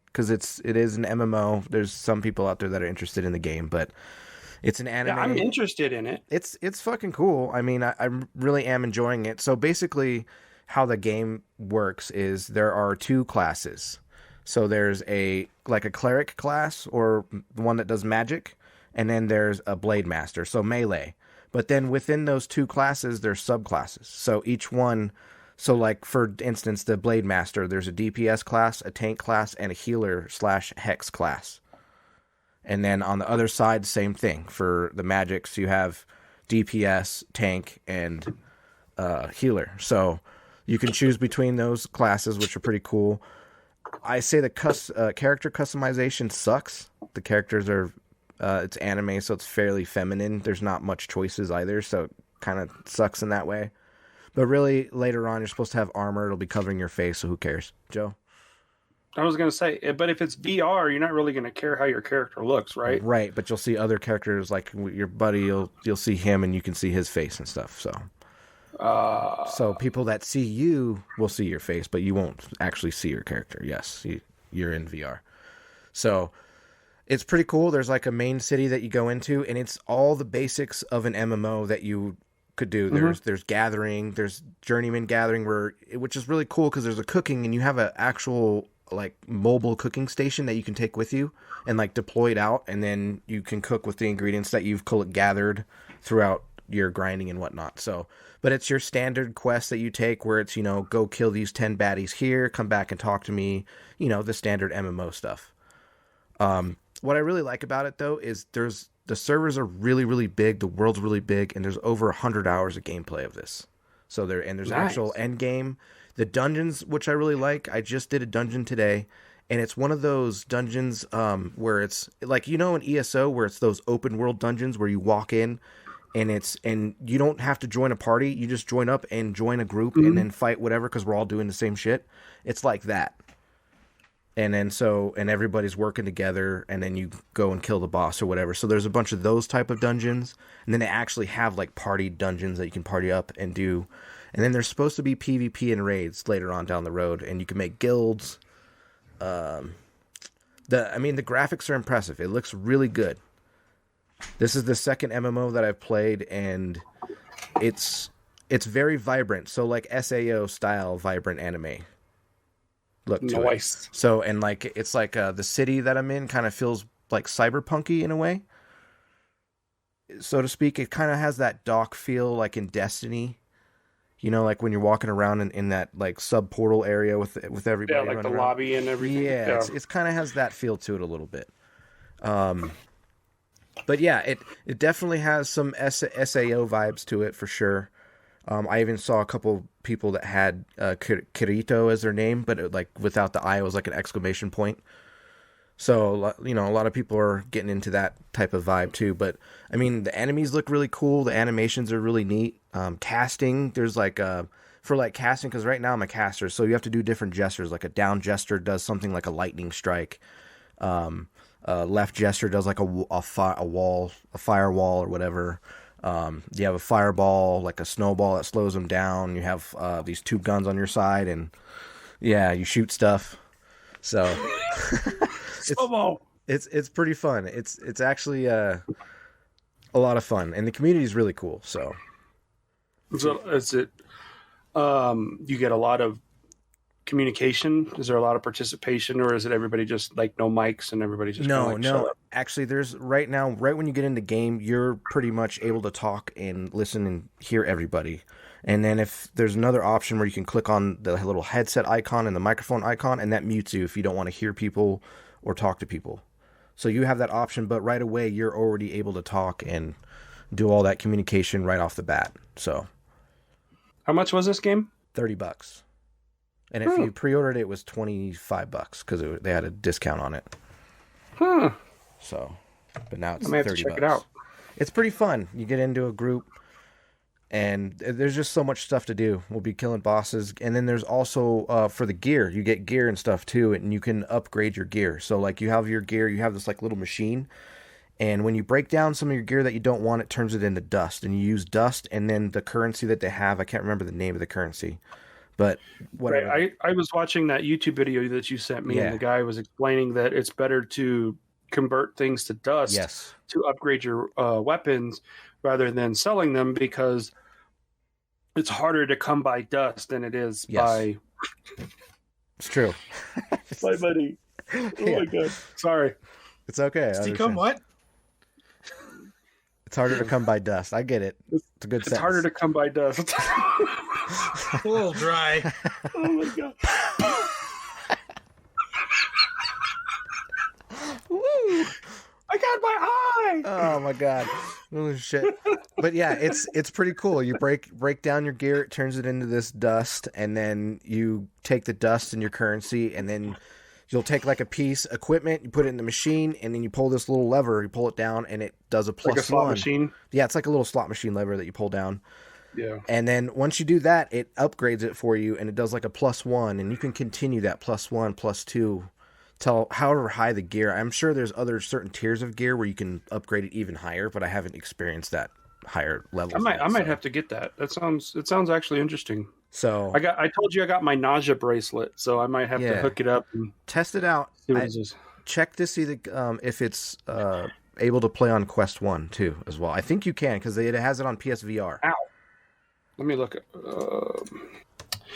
because it is an MMO. There's some people out there that are interested in the game, but it's an anime. Yeah, I'm interested in it. It's fucking cool. I mean, I really am enjoying it. So basically, how the game works is there are two classes. So there's a cleric class or one that does magic, and then there's a blade master, so melee. But then within those two classes, there's subclasses. So each one, for instance, the blade master, there's a DPS class, a tank class, and a healer/hex class. And then on the other side, same thing. For the magics, you have DPS, tank, and healer. So you can choose between those classes, which are pretty cool. I say the character customization sucks. The characters are, it's anime, so it's fairly feminine. There's not much choices either, so it kind of sucks in that way. But really, later on, you're supposed to have armor. It'll be covering your face, so who cares? Joe? I was going to say, but if it's VR, you're not really going to care how your character looks, right? Right, but you'll see other characters, like your buddy, you'll see him, and you can see his face and stuff, so... So people that see you will see your face, but you won't actually see your character. Yes, you're in VR. So It's pretty cool. There's like a main city that you go into, and it's all the basics of an MMO that you could do. There's gathering, there's journeyman gathering, which is really cool because there's a cooking, and you have an actual like mobile cooking station that you can take with you and like deploy it out, and then you can cook with the ingredients that you've gathered throughout your grinding and whatnot. So, but it's your standard quest that you take where it's, go kill these 10 baddies here, come back and talk to me, the standard MMO stuff. What I really like about it though is the servers are really, really big, the world's really big, and there's over 100 hours of gameplay of this. So there's nice. Actual end game. The dungeons, which I really like, I just did a dungeon today, and it's one of those dungeons where it's like, in ESO where it's those open world dungeons where you walk in and you don't have to join a party, you just join up and join a group and then fight whatever because we're all doing the same shit. It's like that. And then and everybody's working together, and then you go and kill the boss or whatever. So there's a bunch of those type of dungeons, and then they actually have like party dungeons that you can party up and do. And then there's supposed to be PvP and raids later on down the road, and you can make guilds. The graphics are impressive. It looks really good. This is the second MMO that I've played, and it's very vibrant. So like SAO style vibrant anime look to it. So, and like it's like the city that I'm in kind of feels like cyberpunky in a way, so to speak. It kind of has that dock feel like in Destiny. Like when you're walking around in that like sub portal area with everybody. Yeah, like the lobby and everything. Yeah, it's kind of has that feel to it a little bit. But yeah, it definitely has some SAO vibes to it for sure. I even saw a couple people that had Kirito as their name, but it, like without the I, it was like an exclamation point. So, a lot of people are getting into that type of vibe too. But I mean, the enemies look really cool. The animations are really neat. Casting, there's like for like casting, because right now I'm a caster, so you have to do different gestures. Like a down gesture does something like a lightning strike. Left gesture does like a firewall or whatever. You have a fireball, like a snowball that slows them down. You have these two guns on your side, and yeah, you shoot stuff. So it's pretty fun. It's actually a lot of fun, and the community is really cool. So is it? You get a lot of communication? Is there a lot of participation, or is it everybody just like no mics and everybody just no? Actually, there's right when you get in the game, you're pretty much able to talk and listen and hear everybody. And then if there's another option where you can click on the little headset icon and the microphone icon, and that mutes you if you don't want to hear people or talk to people. So you have that option, but right away you're already able to talk and do all that communication right off the bat. So, how much was this game? $30. And if you pre-ordered it, it was $25 because they had a discount on it. So, but now it's $30. Check it out. It's pretty fun. You get into a group, and there's just so much stuff to do. We'll be killing bosses, and then there's also for the gear, you get gear and stuff too, and you can upgrade your gear. So like you have your gear, you have this like little machine, and when you break down some of your gear that you don't want, it turns it into dust, and you use dust, and then the currency that they have, I can't remember the name of the currency. But whatever. Right. I was watching that YouTube video that you sent me, and the guy was explaining that it's better to convert things to dust to upgrade your weapons rather than selling them, because it's harder to come by dust than it is by... It's true. My buddy. Oh my God. Sorry. It's okay. To come what? It's harder to come by dust. I get it. It's a good sentence. It's harder to come by dust. A little dry. Oh my God. Woo! I got my eye. Oh my God. Oh shit. But yeah, it's pretty cool. You break down your gear, it turns it into this dust, and then you take the dust and your currency, and then you'll take like a piece equipment, you put it in the machine, and then you pull this little lever, you pull it down, and it does a plus like a slot one. Machine? Yeah, it's like a little slot machine lever that you pull down. Yeah. And then once you do that, it upgrades it for you, and it does like a +1, and you can continue that +1, +2 till however high the gear. I'm sure there's other certain tiers of gear where you can upgrade it even higher, but I haven't experienced that higher level. I might have to get that. It sounds actually interesting. So I told you I got my nausea bracelet, so I might have to hook it up and test it out. See what it is. check to see if it's able to play on Quest 1 too as well. I think you can because it has it on PSVR. Ow. Let me look at.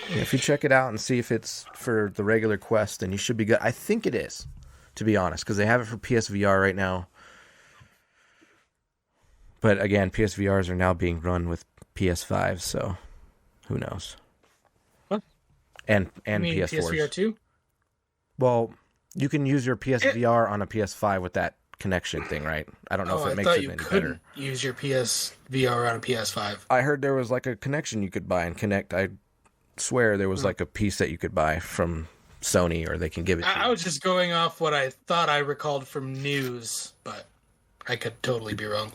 Yeah, if you check it out and see if it's for the regular Quest, then you should be good. I think it is, to be honest, because they have it for PSVR right now. But again, PSVRs are now being run with PS5, so who knows? What? And You mean PS4s. PSVR 2? Well, you can use your PSVR on a PS5 with that connection thing, right? I don't know if it makes it any better. Use your PSVR on a PS5. I heard there was like a connection you could buy and connect. I swear there was like a piece that you could buy from Sony, or they can give it to you. I was just going off what I thought I recalled from news, but I could totally be wrong.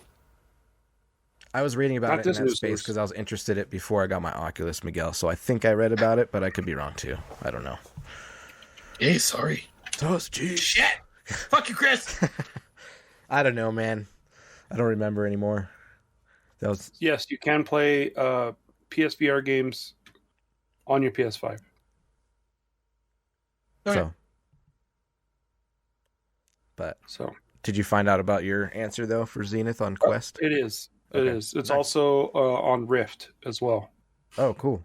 I was reading about it in that space because I was interested in it before I got my Oculus, Miguel. So I think I read about it, but I could be wrong too. I don't know. Hey, sorry. Shit. Fuck you, Chris. I don't know, man. I don't remember anymore. That was Yes, you can play PSVR games on your PS5. so. But So did you find out about your answer though for Zenith on Quest? it is. It Okay. is. It's Nice. also on Rift as well. Oh, cool.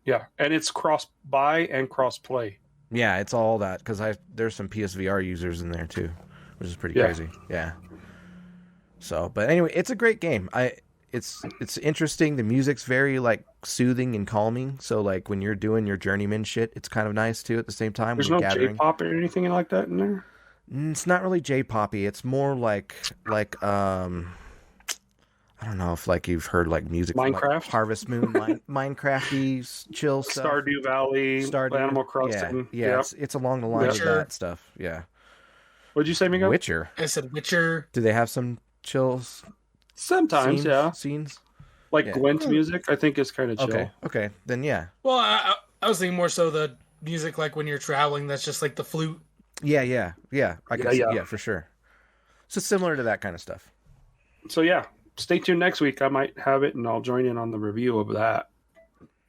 Yeah, and it's cross-buy and cross-play. Yeah, it's all that because there's some PSVR users in there too, which is pretty Yeah. crazy. Yeah. So, but anyway, it's a great game. It's interesting. The music's very like soothing and calming. So like when you're doing your journeyman shit, it's kind of nice too. At the same time, There's when no you're gathering. J-pop or anything like that in there? It's not really J-poppy. It's more like I don't know if like you've heard like music from, like, Minecraft? Harvest Moon, Minecrafty, chill stuff. Stardew Valley, Stardew, Animal Crossing. Yeah, Yep. it's along the lines Witcher. of that stuff. Yeah, What'd you say, Miguel? Witcher. I said Witcher. Do they have some chills? Sometimes, Scenes. Like Yeah. Gwent's music, I think is kind of chill. Okay, then yeah. Well, I was thinking more so the music like when you're traveling, that's just like the flute. Yeah. I can see, Yeah. yeah, for sure. So similar to that kind of stuff. So yeah, stay tuned next week. I might have it, and I'll join in on the review of that.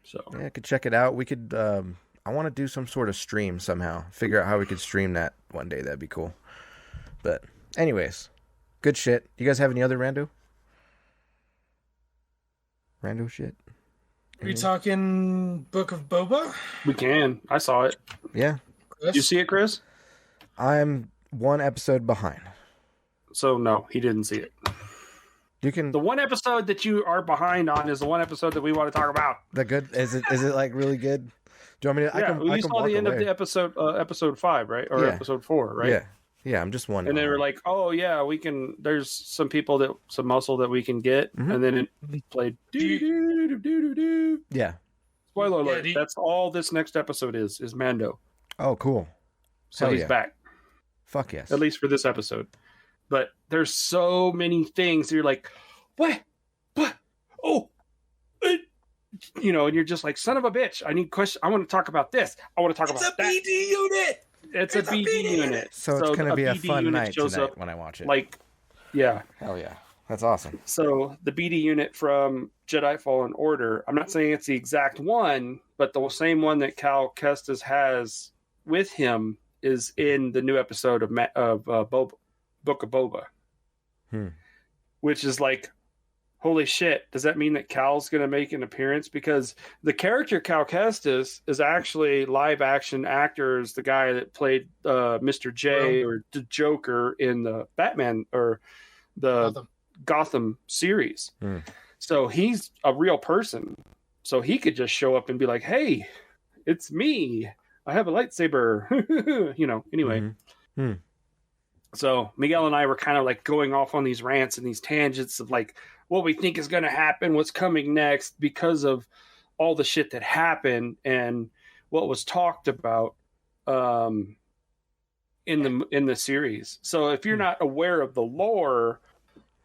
So Yeah, I could check it out. We could. I want to do some sort of stream somehow. Figure out how we could stream that one day. That'd be cool. But anyways, good shit. You guys have any other rando shit? Are you talking Book of Boba? we can. I saw it. Yeah, Chris? You see it, Chris? I'm one episode behind. So no, he didn't see it. You can. The one episode that you are behind on is the one episode that we want to talk about. The good is it? Is it like really good? Do you want me to? Yeah, I you can saw walk the end of away. the episode 5, right? Or Yeah. episode 4, right? Yeah. I'm just one. And they were like, "Oh yeah, we can." There's some muscle that we can get, Mhm. and then it played. Doo-doo-doo-doo-doo-doo. Yeah. Spoiler Yeah, alert! That's all this next episode is Mando. Oh, cool. So Hell he's yeah. back, Fuck yes. at least for this episode. But there's so many things you're like, what? Oh, and you're just like, son of a bitch. I need question. I want to talk about this. I want to talk about that. BD unit. It's a BD unit. So it's gonna be a BD fun unit night shows tonight up, when I watch it. like, yeah. Hell yeah. That's awesome. So the BD unit from Jedi Fallen Order, I'm not saying it's the exact one, but the same one that Cal Kestis has with him is in the new episode of Book of Boba. Which is like, holy shit, does that mean that Cal's going to make an appearance? Because the character Cal Kestis is actually live action actors, the guy that played Mr. J or the Joker in the Batman or the Gotham series. So he's a real person. So he could just show up and be like, hey, it's me. I have a lightsaber. Anyway. So Miguel and I were kind of like going off on these rants and these tangents of like what we think is going to happen, what's coming next because of all the shit that happened and what was talked about in the series. So if you're not aware of the lore,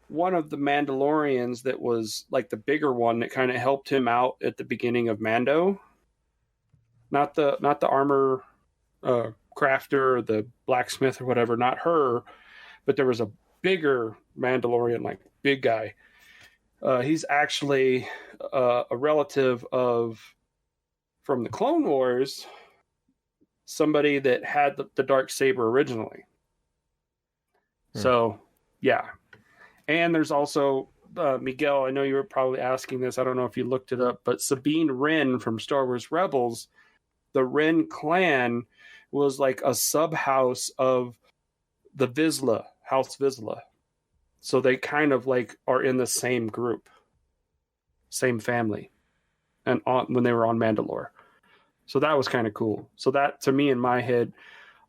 one of the Mandalorians that was like the bigger one that kind of helped him out at the beginning of Mando, not the armor crafter or the blacksmith or whatever, not her, but there was a bigger Mandalorian, like big guy. He's actually a relative from the Clone Wars, somebody that had the dark saber originally. So, yeah. And there's also Miguel. I know you were probably asking this. I don't know if you looked it up, but Sabine Wren from Star Wars Rebels, the Wren clan was like a sub house of the Vizsla, House Vizsla. So they kind of like are in the same group, same family, and when they were on Mandalore. So that was kind of cool. So that, to me, in my head,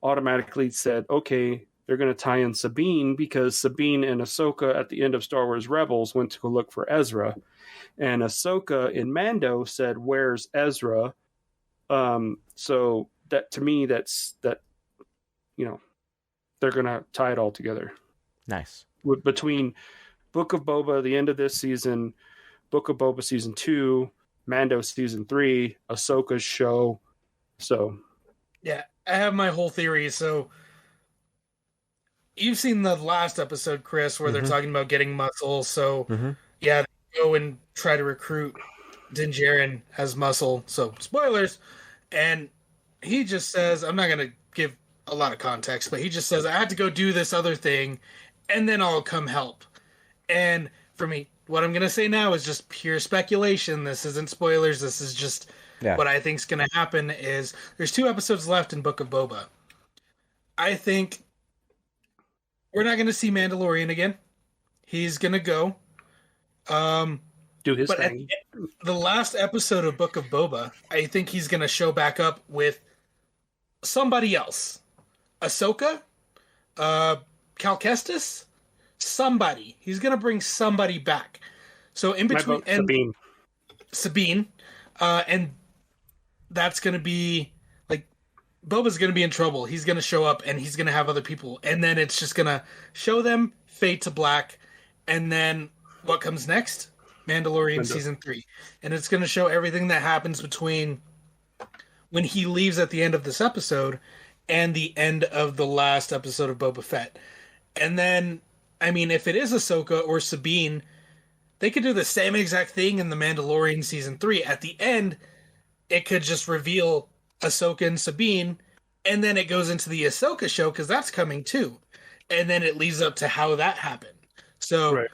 automatically said, okay, they're going to tie in Sabine, because Sabine and Ahsoka at the end of Star Wars Rebels went to go look for Ezra. And Ahsoka in Mando said, "Where's Ezra?" So that, to me, that's that, they're going to tie it all together. Nice. Between Book of Boba, the end of this season, Book of Boba season 2, Mando season 3, Ahsoka's show. So, yeah, I have my whole theory. So, you've seen the last episode, Chris, where they're talking about getting muscle. So, yeah, they go and try to recruit Din Djarin as muscle. So, spoilers. And he just says, I'm not going to give a lot of context, but he just says, I had to go do this other thing, and then I'll come help. And for me, what I'm going to say now is just pure speculation. This isn't spoilers. This is just what I think is going to happen. Is there's 2 episodes left in Book of Boba. I think we're not going to see Mandalorian again. He's going to go. Do his thing. The last episode of Book of Boba, I think he's going to show back up with somebody else. Ahsoka? Cal Kestis? Somebody. He's going to bring somebody back. So in between... and Sabine. And that's going to be... like, Boba's going to be in trouble. He's going to show up and he's going to have other people. And then it's just going to show them, fade to black. And then what comes next? Mandalorian season 3. And it's going to show everything that happens between when he leaves at the end of this episode and the end of the last episode of Boba Fett. And then, I mean, if it is Ahsoka or Sabine, they could do the same exact thing in the Mandalorian season 3. At the end, it could just reveal Ahsoka and Sabine, and then it goes into the Ahsoka show, because that's coming too. And then it leads up to how that happened. So,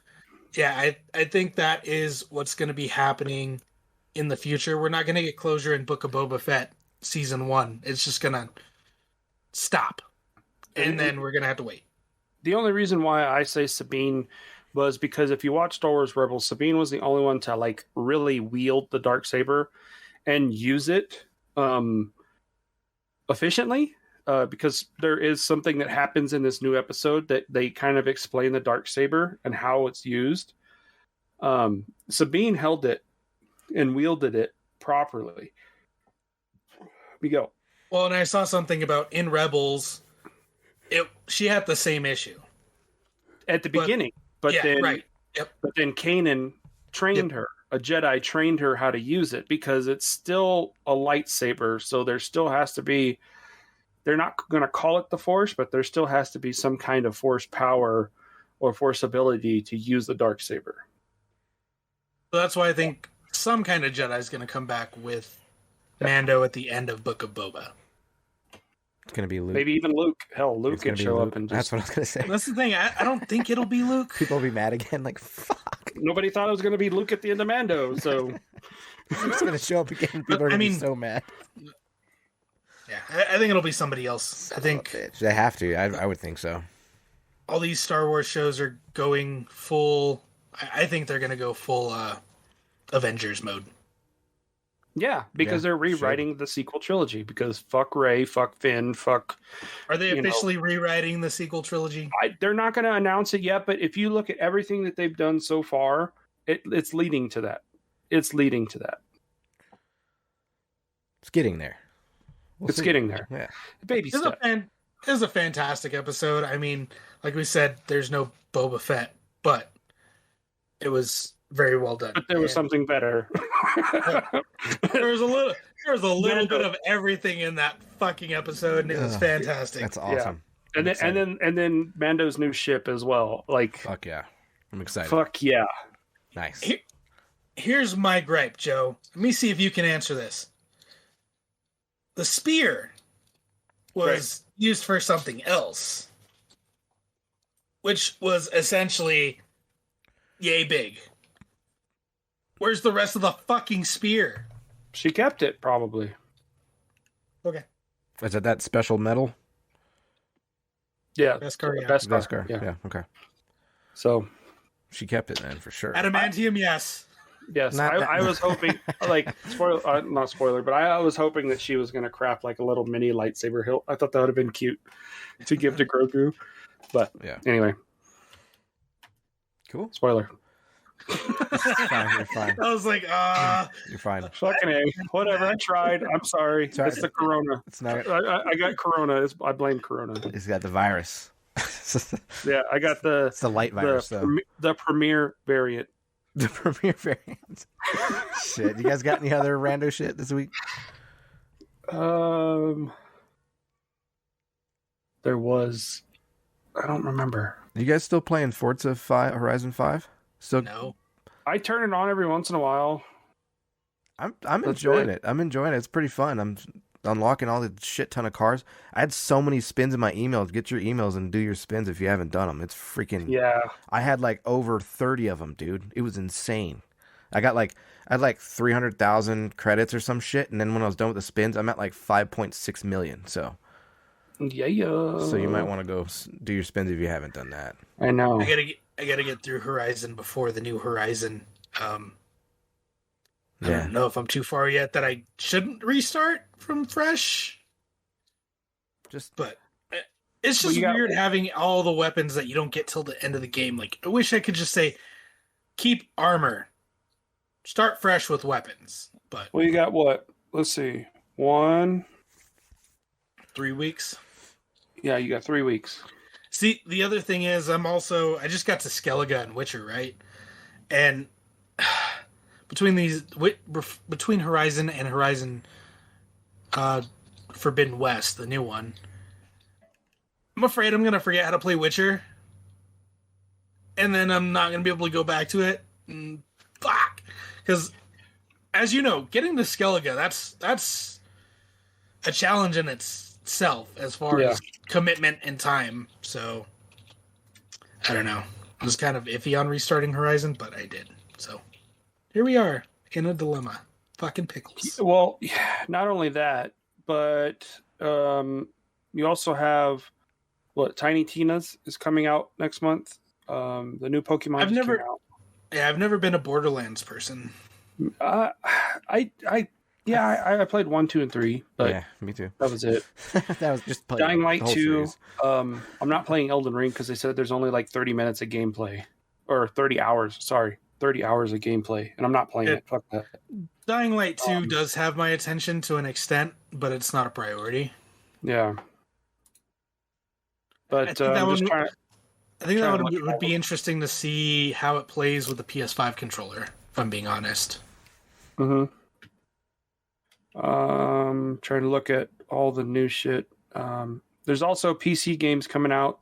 yeah, I think that is what's going to be happening in the future. We're not going to get closure in Book of Boba Fett season 1. It's just going to stop. And then we're going to have to wait. The only reason why I say Sabine was because if you watch Star Wars Rebels, Sabine was the only one to like really wield the Darksaber and use it efficiently. Because there is something that happens in this new episode that they kind of explain the Darksaber and how it's used. Sabine held it and wielded it properly. Miguel. Well, and I saw something about in Rebels, she had the same issue at the beginning, but then Kanan trained her. A Jedi trained her how to use it, because it's still a lightsaber, so there still has to be. They're not going to call it the Force, but there still has to be some kind of Force power or Force ability to use the Darksaber. So that's why I think some kind of Jedi is going to come back with Mando at the end of Book of Boba. It's going to be Luke. Maybe even Luke. Hell, Luke can show up and just... That's what I was going to say. That's the thing. I don't think it'll be Luke. People will be mad again. Like, fuck. Nobody thought it was going to be Luke at the end of Mando, so... He's going to show up again. People are going to be so mad. Yeah, I think it'll be somebody else. I think they have to. I would think so. All these Star Wars shows are going full. I think they're going to go full Avengers mode. Yeah, because they're rewriting the sequel trilogy. Because fuck Rey, fuck Finn, fuck. Are they officially rewriting the sequel trilogy? They're not going to announce it yet, but if you look at everything that they've done so far, it's leading to that. It's leading to that. It's getting there. It's getting there. Yeah. Baby step. It was a fantastic episode. I mean, like we said, there's no Boba Fett, but it was very well done. But there was something better. There was a little bit of everything in that fucking episode, and it was fantastic. That's awesome. Yeah. And then Mando's new ship as well. Like, fuck yeah. I'm excited. Fuck yeah. Nice. Here's my gripe, Joe. Let me see if you can answer this. The spear was used for something else. which was essentially yay big. Where's the rest of the fucking spear? She kept it, probably. Okay. Is it that special metal? Yeah. Beskar, yeah. Beskar. Yeah. Yeah. Okay. So, She kept it then for sure. Adamantium, yes. yes, Not- I was hoping, like, not spoiler, but I was hoping that she was going to craft, like, a little mini lightsaber hilt. I thought that would have been cute to give to Grogu. But, Yeah. anyway, Cool. spoiler. Fine, you're fine. I was like, You're fine. Fucking A. Whatever, I tried. I'm sorry. Sorry. It's the Corona. It's not. I got Corona. I blame Corona. He's got the virus. It's Yeah, I got the the light virus, though. the premier variant. The premiere variant. Shit. You guys got any other rando shit this week? There was, I don't remember. You guys still playing Forza 5, Horizon 5? Still, no. I turn it on every once in a while. I'm That's enjoying it. it. I'm enjoying it. It's pretty fun. I'm unlocking all the shit ton of cars. I had so many spins in my emails. Get your emails and do your spins if you haven't done them. It's freaking. Yeah, I had like over 30 of them, dude. It was insane. I had like 300,000 credits or some shit, and then when I was done with the spins, I'm at like 5.6 million. So yeah. so you might want to go do your spins if you haven't done that. I know. I gotta get through Horizon before the new Horizon. I Yeah. don't know if I'm too far yet that I shouldn't restart from fresh, Just but it's Well, just you got- weird having all the weapons that you don't get till the end of the game. Like, I wish I could just say, keep armor, start fresh with weapons. But Well, you got what? Let's see. 3 weeks. Yeah, you got 3 weeks. See, the other thing is, I just got to Skellige and Witcher, right? And between Horizon and Horizon Forbidden West, the new one, I'm afraid I'm gonna forget how to play Witcher, and then I'm not gonna be able to go back to it. Fuck, because as you know, getting to Skellige, that's a challenge in itself as far Yeah. as commitment and time. So I don't know. I was kind of iffy on restarting Horizon, but I did. So here we are in a dilemma. Fucking pickles. Well, not only that, but you also have what? Tiny Tina's is coming out next month. The new Pokemon. I've just never- came out. Yeah, I've never been a Borderlands person. I played 1, 2, and 3, but yeah, me too. that was it. That was just playing Dying the Light whole 2. series. I'm not playing Elden Ring because they said there's only like 30 minutes of gameplay, or 30 hours. Sorry, 30 hours of gameplay, and I'm not playing it. Fuck that. Dying Light 2 does have my attention to an extent, but it's not a priority. Yeah. But I think that I'm just one- trying. I think that Trying to one look would at be interesting to see how it plays with the PS5 controller, if I'm being honest. Mm-hmm. Trying to look at all the new shit. There's also PC games coming out.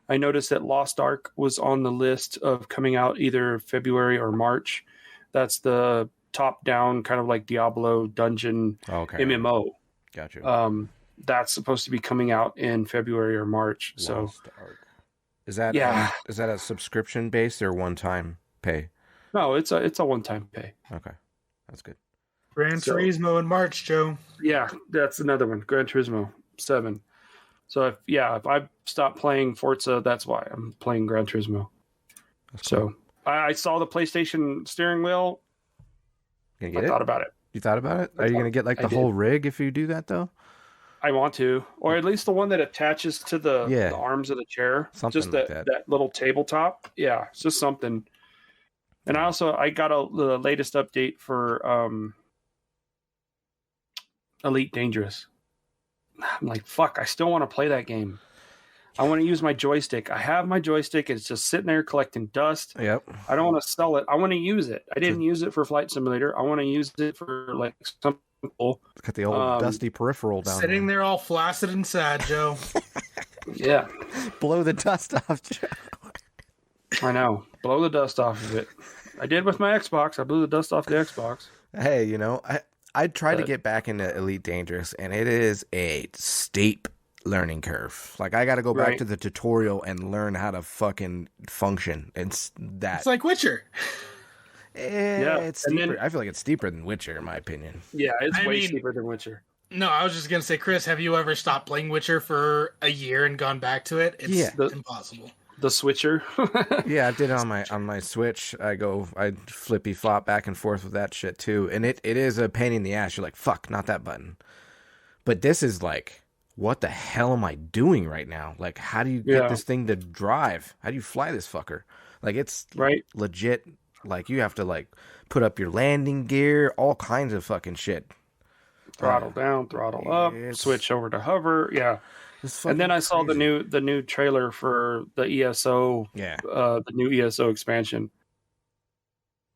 I noticed that Lost Ark was on the list of coming out either February or March. That's the top-down kind of like Diablo dungeon Okay. MMO. Gotcha. That's supposed to be coming out in February or March. So Lost Ark. Is that Yeah. is that a subscription based or one time pay? no, it's a one-time pay. Okay, that's good. Gran So- Turismo in March, Joe. Yeah, that's another one. Gran Turismo 7. So if I stop playing Forza, that's why I'm playing Gran Turismo. That's cool. So I saw the PlayStation steering wheel. Gonna I get it? thought about it. You thought about it? Are you gonna get like I the did. whole rig if you do that though? I want to, or at least the one that attaches to the Yeah. arms of the chair. Something just like that little tabletop. Yeah, it's just something. And I got the latest update for Elite Dangerous. I'm like, fuck, I still want to play that game. I want to use my joystick. I have my joystick. It's just sitting there collecting dust. Yep. I don't want to sell it. I want to use it. I didn't use it for Flight Simulator. I want to use it for like some people. Got the old dusty peripheral down Sitting there. there all flaccid and sad, Joe. Yeah, Blow the dust off, Joe. I know. Blow the dust off of it. I did with my Xbox. I blew the dust off the Xbox. Hey, I tried to But- get back into Elite Dangerous, and it is a steep learning curve. Like I got to go back Right. to the tutorial and learn how to fucking function. It's that. It's like Witcher. It's and steeper. then- I feel like it's steeper than Witcher, in my opinion. Yeah, it's I way mean- steeper than Witcher. No, I was just gonna say, Chris, have you ever stopped playing Witcher for a year and gone back to it? It's Yeah. impossible. The Switcher. Yeah, I did it on my Switch. I flippy flop back and forth with that shit too, and it is a pain in the ass. You're like, fuck, not that button. But this is like, what the hell am I doing right now? Like, how do you get Yeah. this thing to drive? How do you fly this fucker? Like, it's Right. legit. Like, you have to like put up your landing gear, all kinds of fucking shit. Throttle down, throttle up, It's- switch over to hover. Yeah. It's And then fucking I saw crazy. the new trailer for the ESO, Yeah. the new ESO expansion.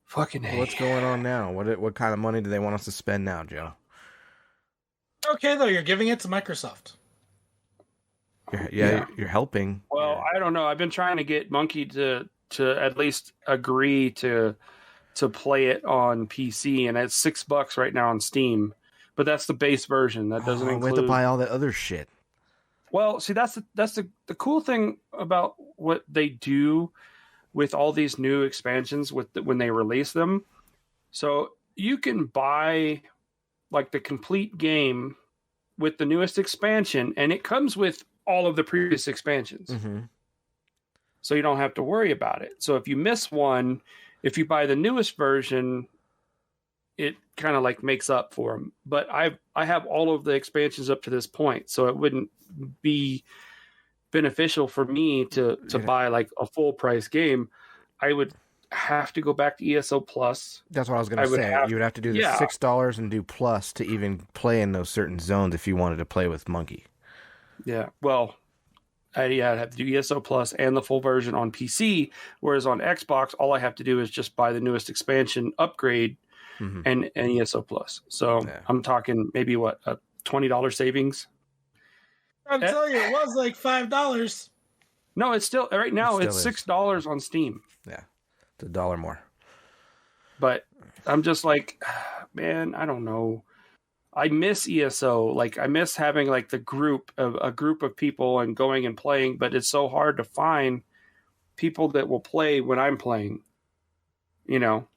Fucking Well, what's going on now? What kind of money do they want us to spend now, Joe? Okay, though, you're giving it to Microsoft. You're helping. Well, Yeah. I don't know. I've been trying to get Monkey to at least agree to play it on PC, and it's $6 right now on Steam. But that's the base version. That doesn't We have include. to buy all that other shit. Well, see, that's the cool thing about what they do with all these new expansions when they release them. So you can buy like the complete game with the newest expansion, and it comes with all of the previous expansions. Mm-hmm. So you don't have to worry about it. So if you miss one, if you buy the newest version, it kind of like makes up for them. But I have all of the expansions up to this point, so it wouldn't be beneficial for me to buy like a full price game. I would have to go back to ESO Plus. That's what I was I going to would say. have- You would have to do the yeah. $6 and do plus to even play in those certain zones if you wanted to play with Monkey. Yeah, well, I'd have to do ESO Plus and the full version on PC, whereas on Xbox, all I have to do is just buy the newest expansion, upgrade, Mm-hmm. and ESO Plus. So Yeah. I'm talking maybe what, a $20 savings? I'm telling you, it was like $5. No, it's still right now. It It's still is. $6 on Steam. Yeah, it's $1 more. But I'm just like, man, I don't know. I miss ESO. Like I miss having like a group of people and going and playing. But it's so hard to find people that will play when I'm playing. You know,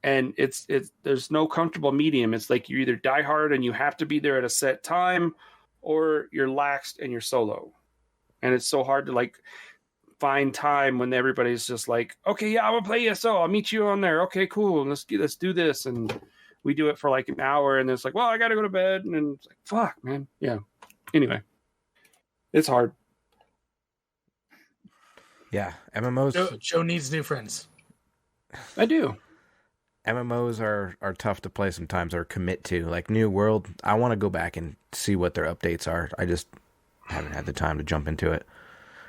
and it's there's no comfortable medium. It's like you either die hard and you have to be there at a set time, or you're laxed and you're solo. And it's so hard to like find time when everybody's just like, okay, yeah, I'm gonna play ESO. I'll meet you on there. Okay, cool. Let's do this. And we do it for like an hour, and it's like, well, I gotta go to bed, and then it's like, fuck, man. Yeah. Anyway, it's hard. Yeah, MMOs. Joe needs new friends. I do. MMOs are tough to play sometimes or commit to. Like New World, I want to go back and see what their updates are. I just haven't had the time to jump into it.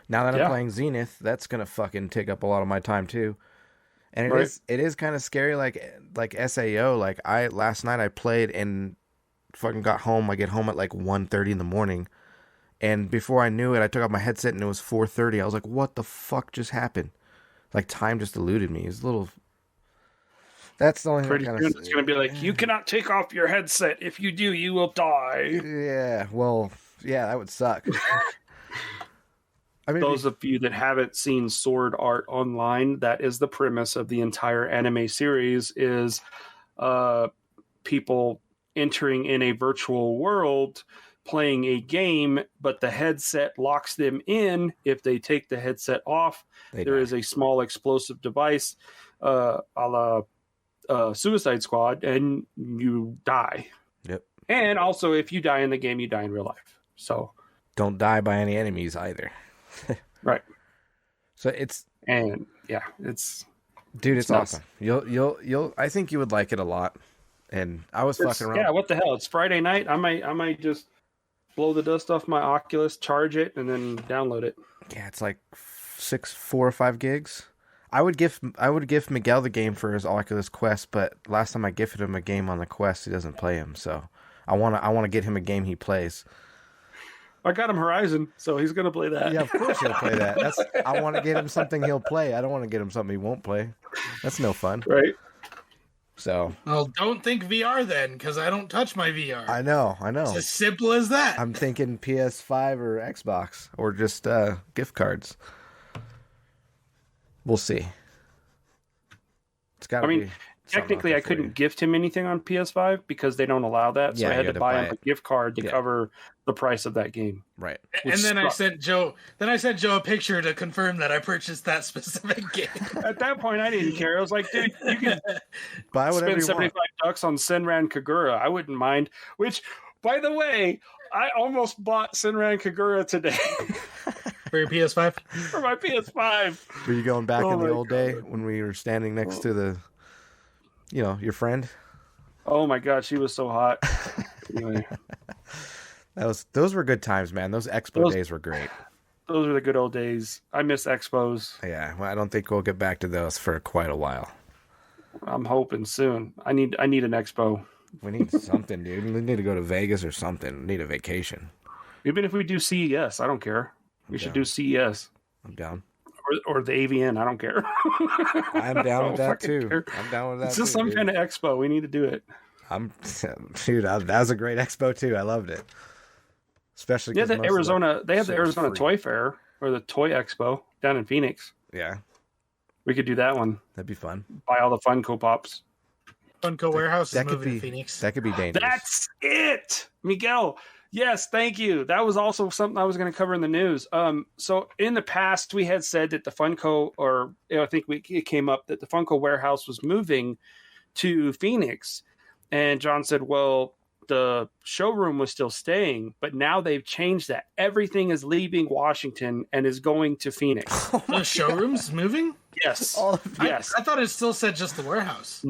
Now that I'm Yeah. playing Zenith, that's gonna fucking take up a lot of my time too. And Right. it is kind of scary. Like SAO. Like last night I played and fucking got home. I get home at like 1:30 in the morning, and before I knew it, I took off my headset and it was 4:30. I was like, what the fuck just happened? Like time just eluded me. It's a little. That's the only thing Pretty that soon kinda- it's going to be like, you cannot take off your headset. If you do, you will die. Yeah, well, yeah, that would suck. I mean, Those of you that haven't seen Sword Art Online, that is the premise of the entire anime series, is people entering in a virtual world, playing a game, but the headset locks them in. If they take the headset off, there is a small explosive device, a la Suicide Squad, and you die. Yep. And also, if you die in the game, you die in real life. So, Don't die by any enemies either. right. So it's, And yeah, it's dude, it's nuts. awesome. You'll. I think you would like it a lot. And I was fucking around. yeah. What the hell? It's Friday night. I might just blow the dust off my Oculus, charge it, and then download it. Yeah, it's like 4 or 5 gigs. I would give Miguel the game for his Oculus Quest, but last time I gifted him a game on the Quest, he doesn't play him. So I wanna get him a game he plays. I got him Horizon, so he's gonna play that. Yeah, of course he'll play that. I want to get him something he'll play. I don't want to get him something he won't play. That's no fun. Right. So Well, don't think VR then, because I don't touch my VR. I know. It's as simple as that. I'm thinking PS5 or Xbox or just gift cards. We'll see. It's got to be. Technically, I couldn't gift him anything on PS5 because they don't allow that. So Yeah, I had you to buy him a gift card to Yeah. cover the price of that game. Right. And then I sucked. sent Joe. Then I sent Joe a picture to confirm that I purchased that specific game. At that point, I didn't care. I was like, dude, you can Buy whatever spend you want. $75 on Senran Kagura. I wouldn't mind. Which, by the way, I almost bought Senran Kagura today For your PS5? for my PS5. Were you going back Oh in the my old day when we were standing next to the, your friend? Oh my god, she was so hot. Anyway, Those were good times, man. Those expo days were great. those were the good old days. I miss expos. Yeah, well, I don't think we'll get back to those for quite a while. I'm hoping soon. I need an expo. We need something, dude. We need to go to Vegas or something. We need a vacation. Even if we do CES, I don't care. We should do CES I'm down. or the AVN. I don't care. I'm down with that fucking too. care. I'm down with that. It's just too, some dude. kind of expo. We need to do it. Dude, that was a great expo too. I loved it. Especially Yeah, 'cause most the of Arizona. They have the shit was Arizona free. Toy Fair or the Toy Expo down in Phoenix. Yeah, We could do that one. that'd be fun. Buy all the Funko Pops. Funko Warehouse is That could moving be to Phoenix. That could be dangerous. That's it, Miguel. Yes, thank you. That was also something I was going to cover in the news. So in the past, we had said that the Funko, or I think it came up that the Funko Warehouse was moving to Phoenix, and John said, "Well, the showroom was still staying, but now they've changed that. Everything is leaving Washington and is going to Phoenix." The showroom's moving? Yes, All of yes. I thought it still said just the warehouse.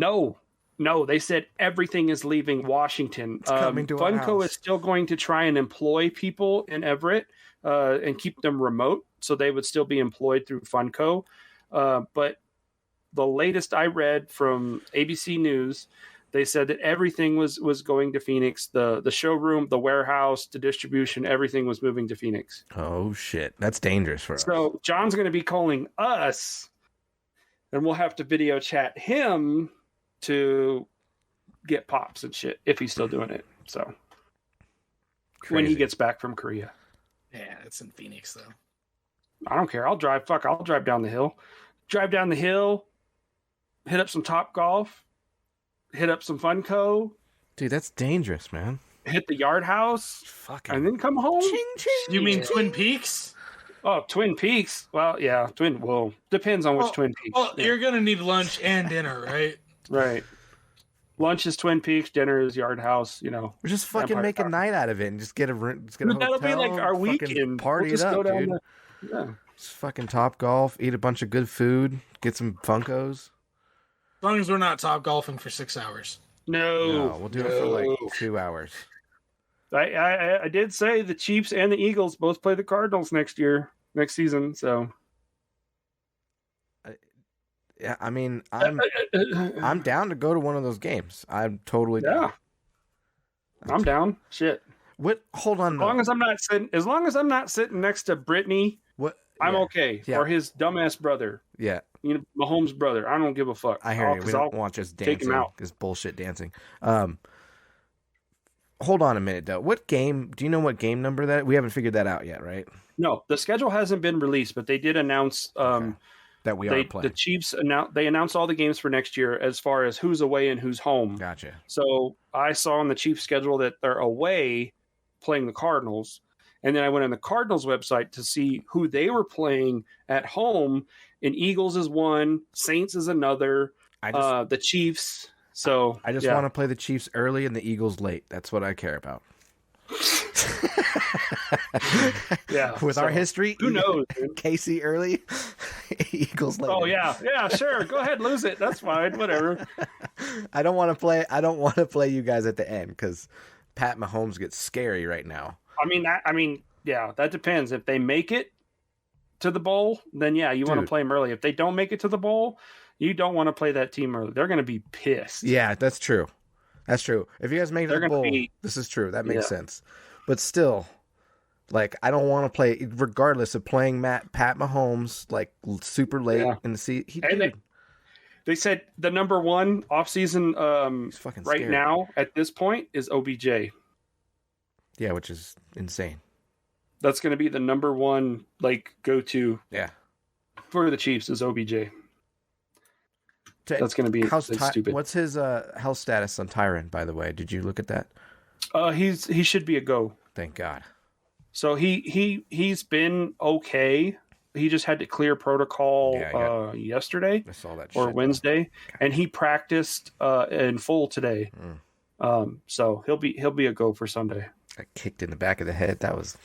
No, they said everything is leaving Washington. coming to our Funko house. is still going to try and employ people in Everett and keep them remote, so they would still be employed through Funko. But the latest I read from ABC News, they said that everything was going to Phoenix. The showroom, the warehouse, the distribution, everything was moving to Phoenix. Oh shit, that's dangerous for us. So John's going to be calling us, and we'll have to video chat him to get pops and shit if he's still doing it. So when he Crazy. gets back from Korea, Yeah, it's in Phoenix though. I don't care. I'll drive down the hill. Drive down the hill, hit up some Top Golf, hit up some Funko, Dude, that's dangerous, man. hit the Yard House, Fucking and then come home. You mean Twin Peaks? Oh, Twin Peaks. Well, yeah, depends on which Well- Twin Peaks. Well, Yeah. you're gonna need lunch and dinner, right? Right. Lunch is Twin Peaks, dinner is Yard House, Or just fucking Empire make a Park. night out of it and just get a That'll be like our fucking weekend. Party We'll just it up, go down dude. there. Yeah. Just fucking Top Golf, eat a bunch of good food, get some Funkos. As long as we're not top golfing for 6 hours. No, we'll do it for like 2 hours. I did say the Chiefs and the Eagles both play the Cardinals next season. So Yeah, I mean, I'm down to go to one of those games. I'm totally down. yeah, I'm down. Shit. What? Hold on. As long as I'm not sitting next to Brittany, What? I'm yeah, okay. Yeah. Or his dumbass brother, Yeah, Mahomes' brother. I don't give a fuck. I hear you. We 'cause don't I'll want just take him dancing. out. This bullshit dancing. Hold on a minute, though. What game? Do you know what game number that? We haven't figured that out yet, right? No, the schedule hasn't been released, but they did announce. That we are The playing. Chiefs announced all the games for next year as far as who's away and who's home. Gotcha. So I saw on the Chiefs schedule that they're away playing the Cardinals. And then I went on the Cardinals website to see who they were playing at home. And Eagles is one, Saints is another, the Chiefs. So I just want to play the Chiefs early and the Eagles late. That's what I care about. yeah. With our so history, who knows? Dude? Casey early, Eagles late. Oh yeah, sure. Go ahead, lose it. That's fine. Whatever. I don't want to play you guys at the end because Pat Mahomes gets scary right now. I mean, yeah, that depends. If they make it to the bowl, then yeah, you want to Dude. play them early. If they don't make it to the bowl, you don't want to play that team early. They're going to be pissed. Yeah, that's true. That's true. If you guys make it to They're the gonna bowl, be- this is true. That makes Yeah. sense. But still, like, I don't want to play, regardless of playing Pat Mahomes, like, super late Yeah. in the season. And They said the number one offseason right scared. now at this point is OBJ. Yeah, which is insane. That's going to be the number one go-to Yeah. for the Chiefs is OBJ. That's going to be stupid. What's his health status on Tyron, by the way? Did you look at that? He should be a go. Thank God. So he's been okay. He just had to clear protocol yesterday I saw that or shit, Wednesday, and he practiced in full today. So he'll be a go for Sunday. Got kicked in the back of the head. That was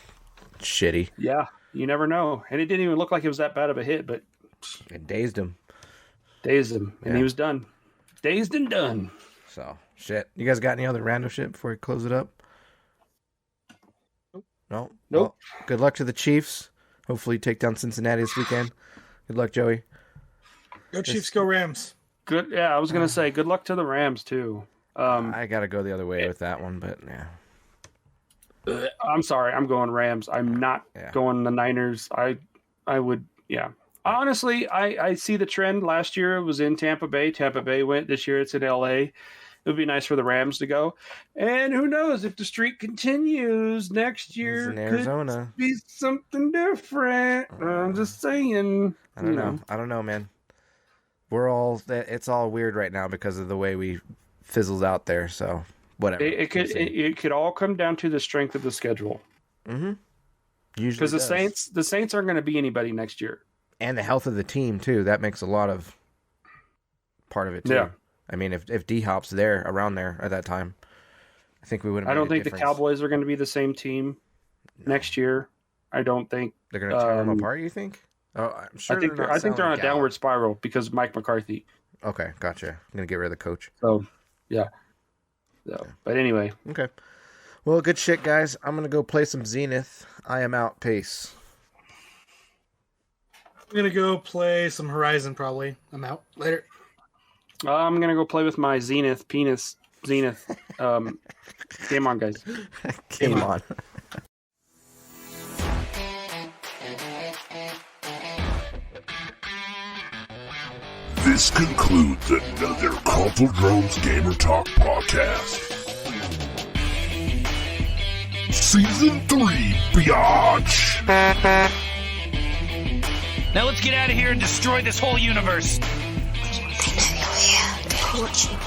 shitty. Yeah, you never know. And it didn't even look like it was that bad of a hit, but It dazed him. and he was done. Dazed and done. So, shit. You guys got any other random shit before we close it up? No? Nope. Well, good luck to the Chiefs. Hopefully take down Cincinnati this weekend. Good luck, Joey. Go Chiefs, go Rams. Good. Yeah, I was gonna say good luck to the Rams too. I got to go the other way with that one, but yeah. I'm sorry, I'm going Rams. I'm not going the Niners. I would, yeah. Honestly, I see the trend. Last year it was in Tampa Bay. Tampa Bay went. This year it's in LA. It would be nice for the Rams to go. And who knows if the streak continues next year? It's in Arizona. Could be something different. I'm just saying. I don't know. I don't know, man. It's all weird right now because of the way we fizzled out there. So whatever. It could all come down to the strength of the schedule. Mm-hmm. Usually, because the Saints aren't going to be anybody next year, and the health of the team too. That makes a lot of part of it too. Yeah. I mean, if D Hop's there around there at that time, I think we would. I don't think the Cowboys are going to be the same team next year. I don't think they're going to tear them apart. You think? Oh, I'm sure. I think they're on a downward spiral because of Mike McCarthy. Okay, gotcha. I'm going to get rid of the coach. So, yeah. But anyway. Okay. Well, good shit, guys. I'm going to go play some Zenith. I am out. Peace. I'm going to go play some Horizon probably. I'm out. Later. I'm going to go play with my Zenith. Game on, guys. Game on. This concludes another Cult of Drones Gamer Talk podcast. Season 3, biatch! Now let's get out of here and destroy this whole universe. Hallelujah. Torture.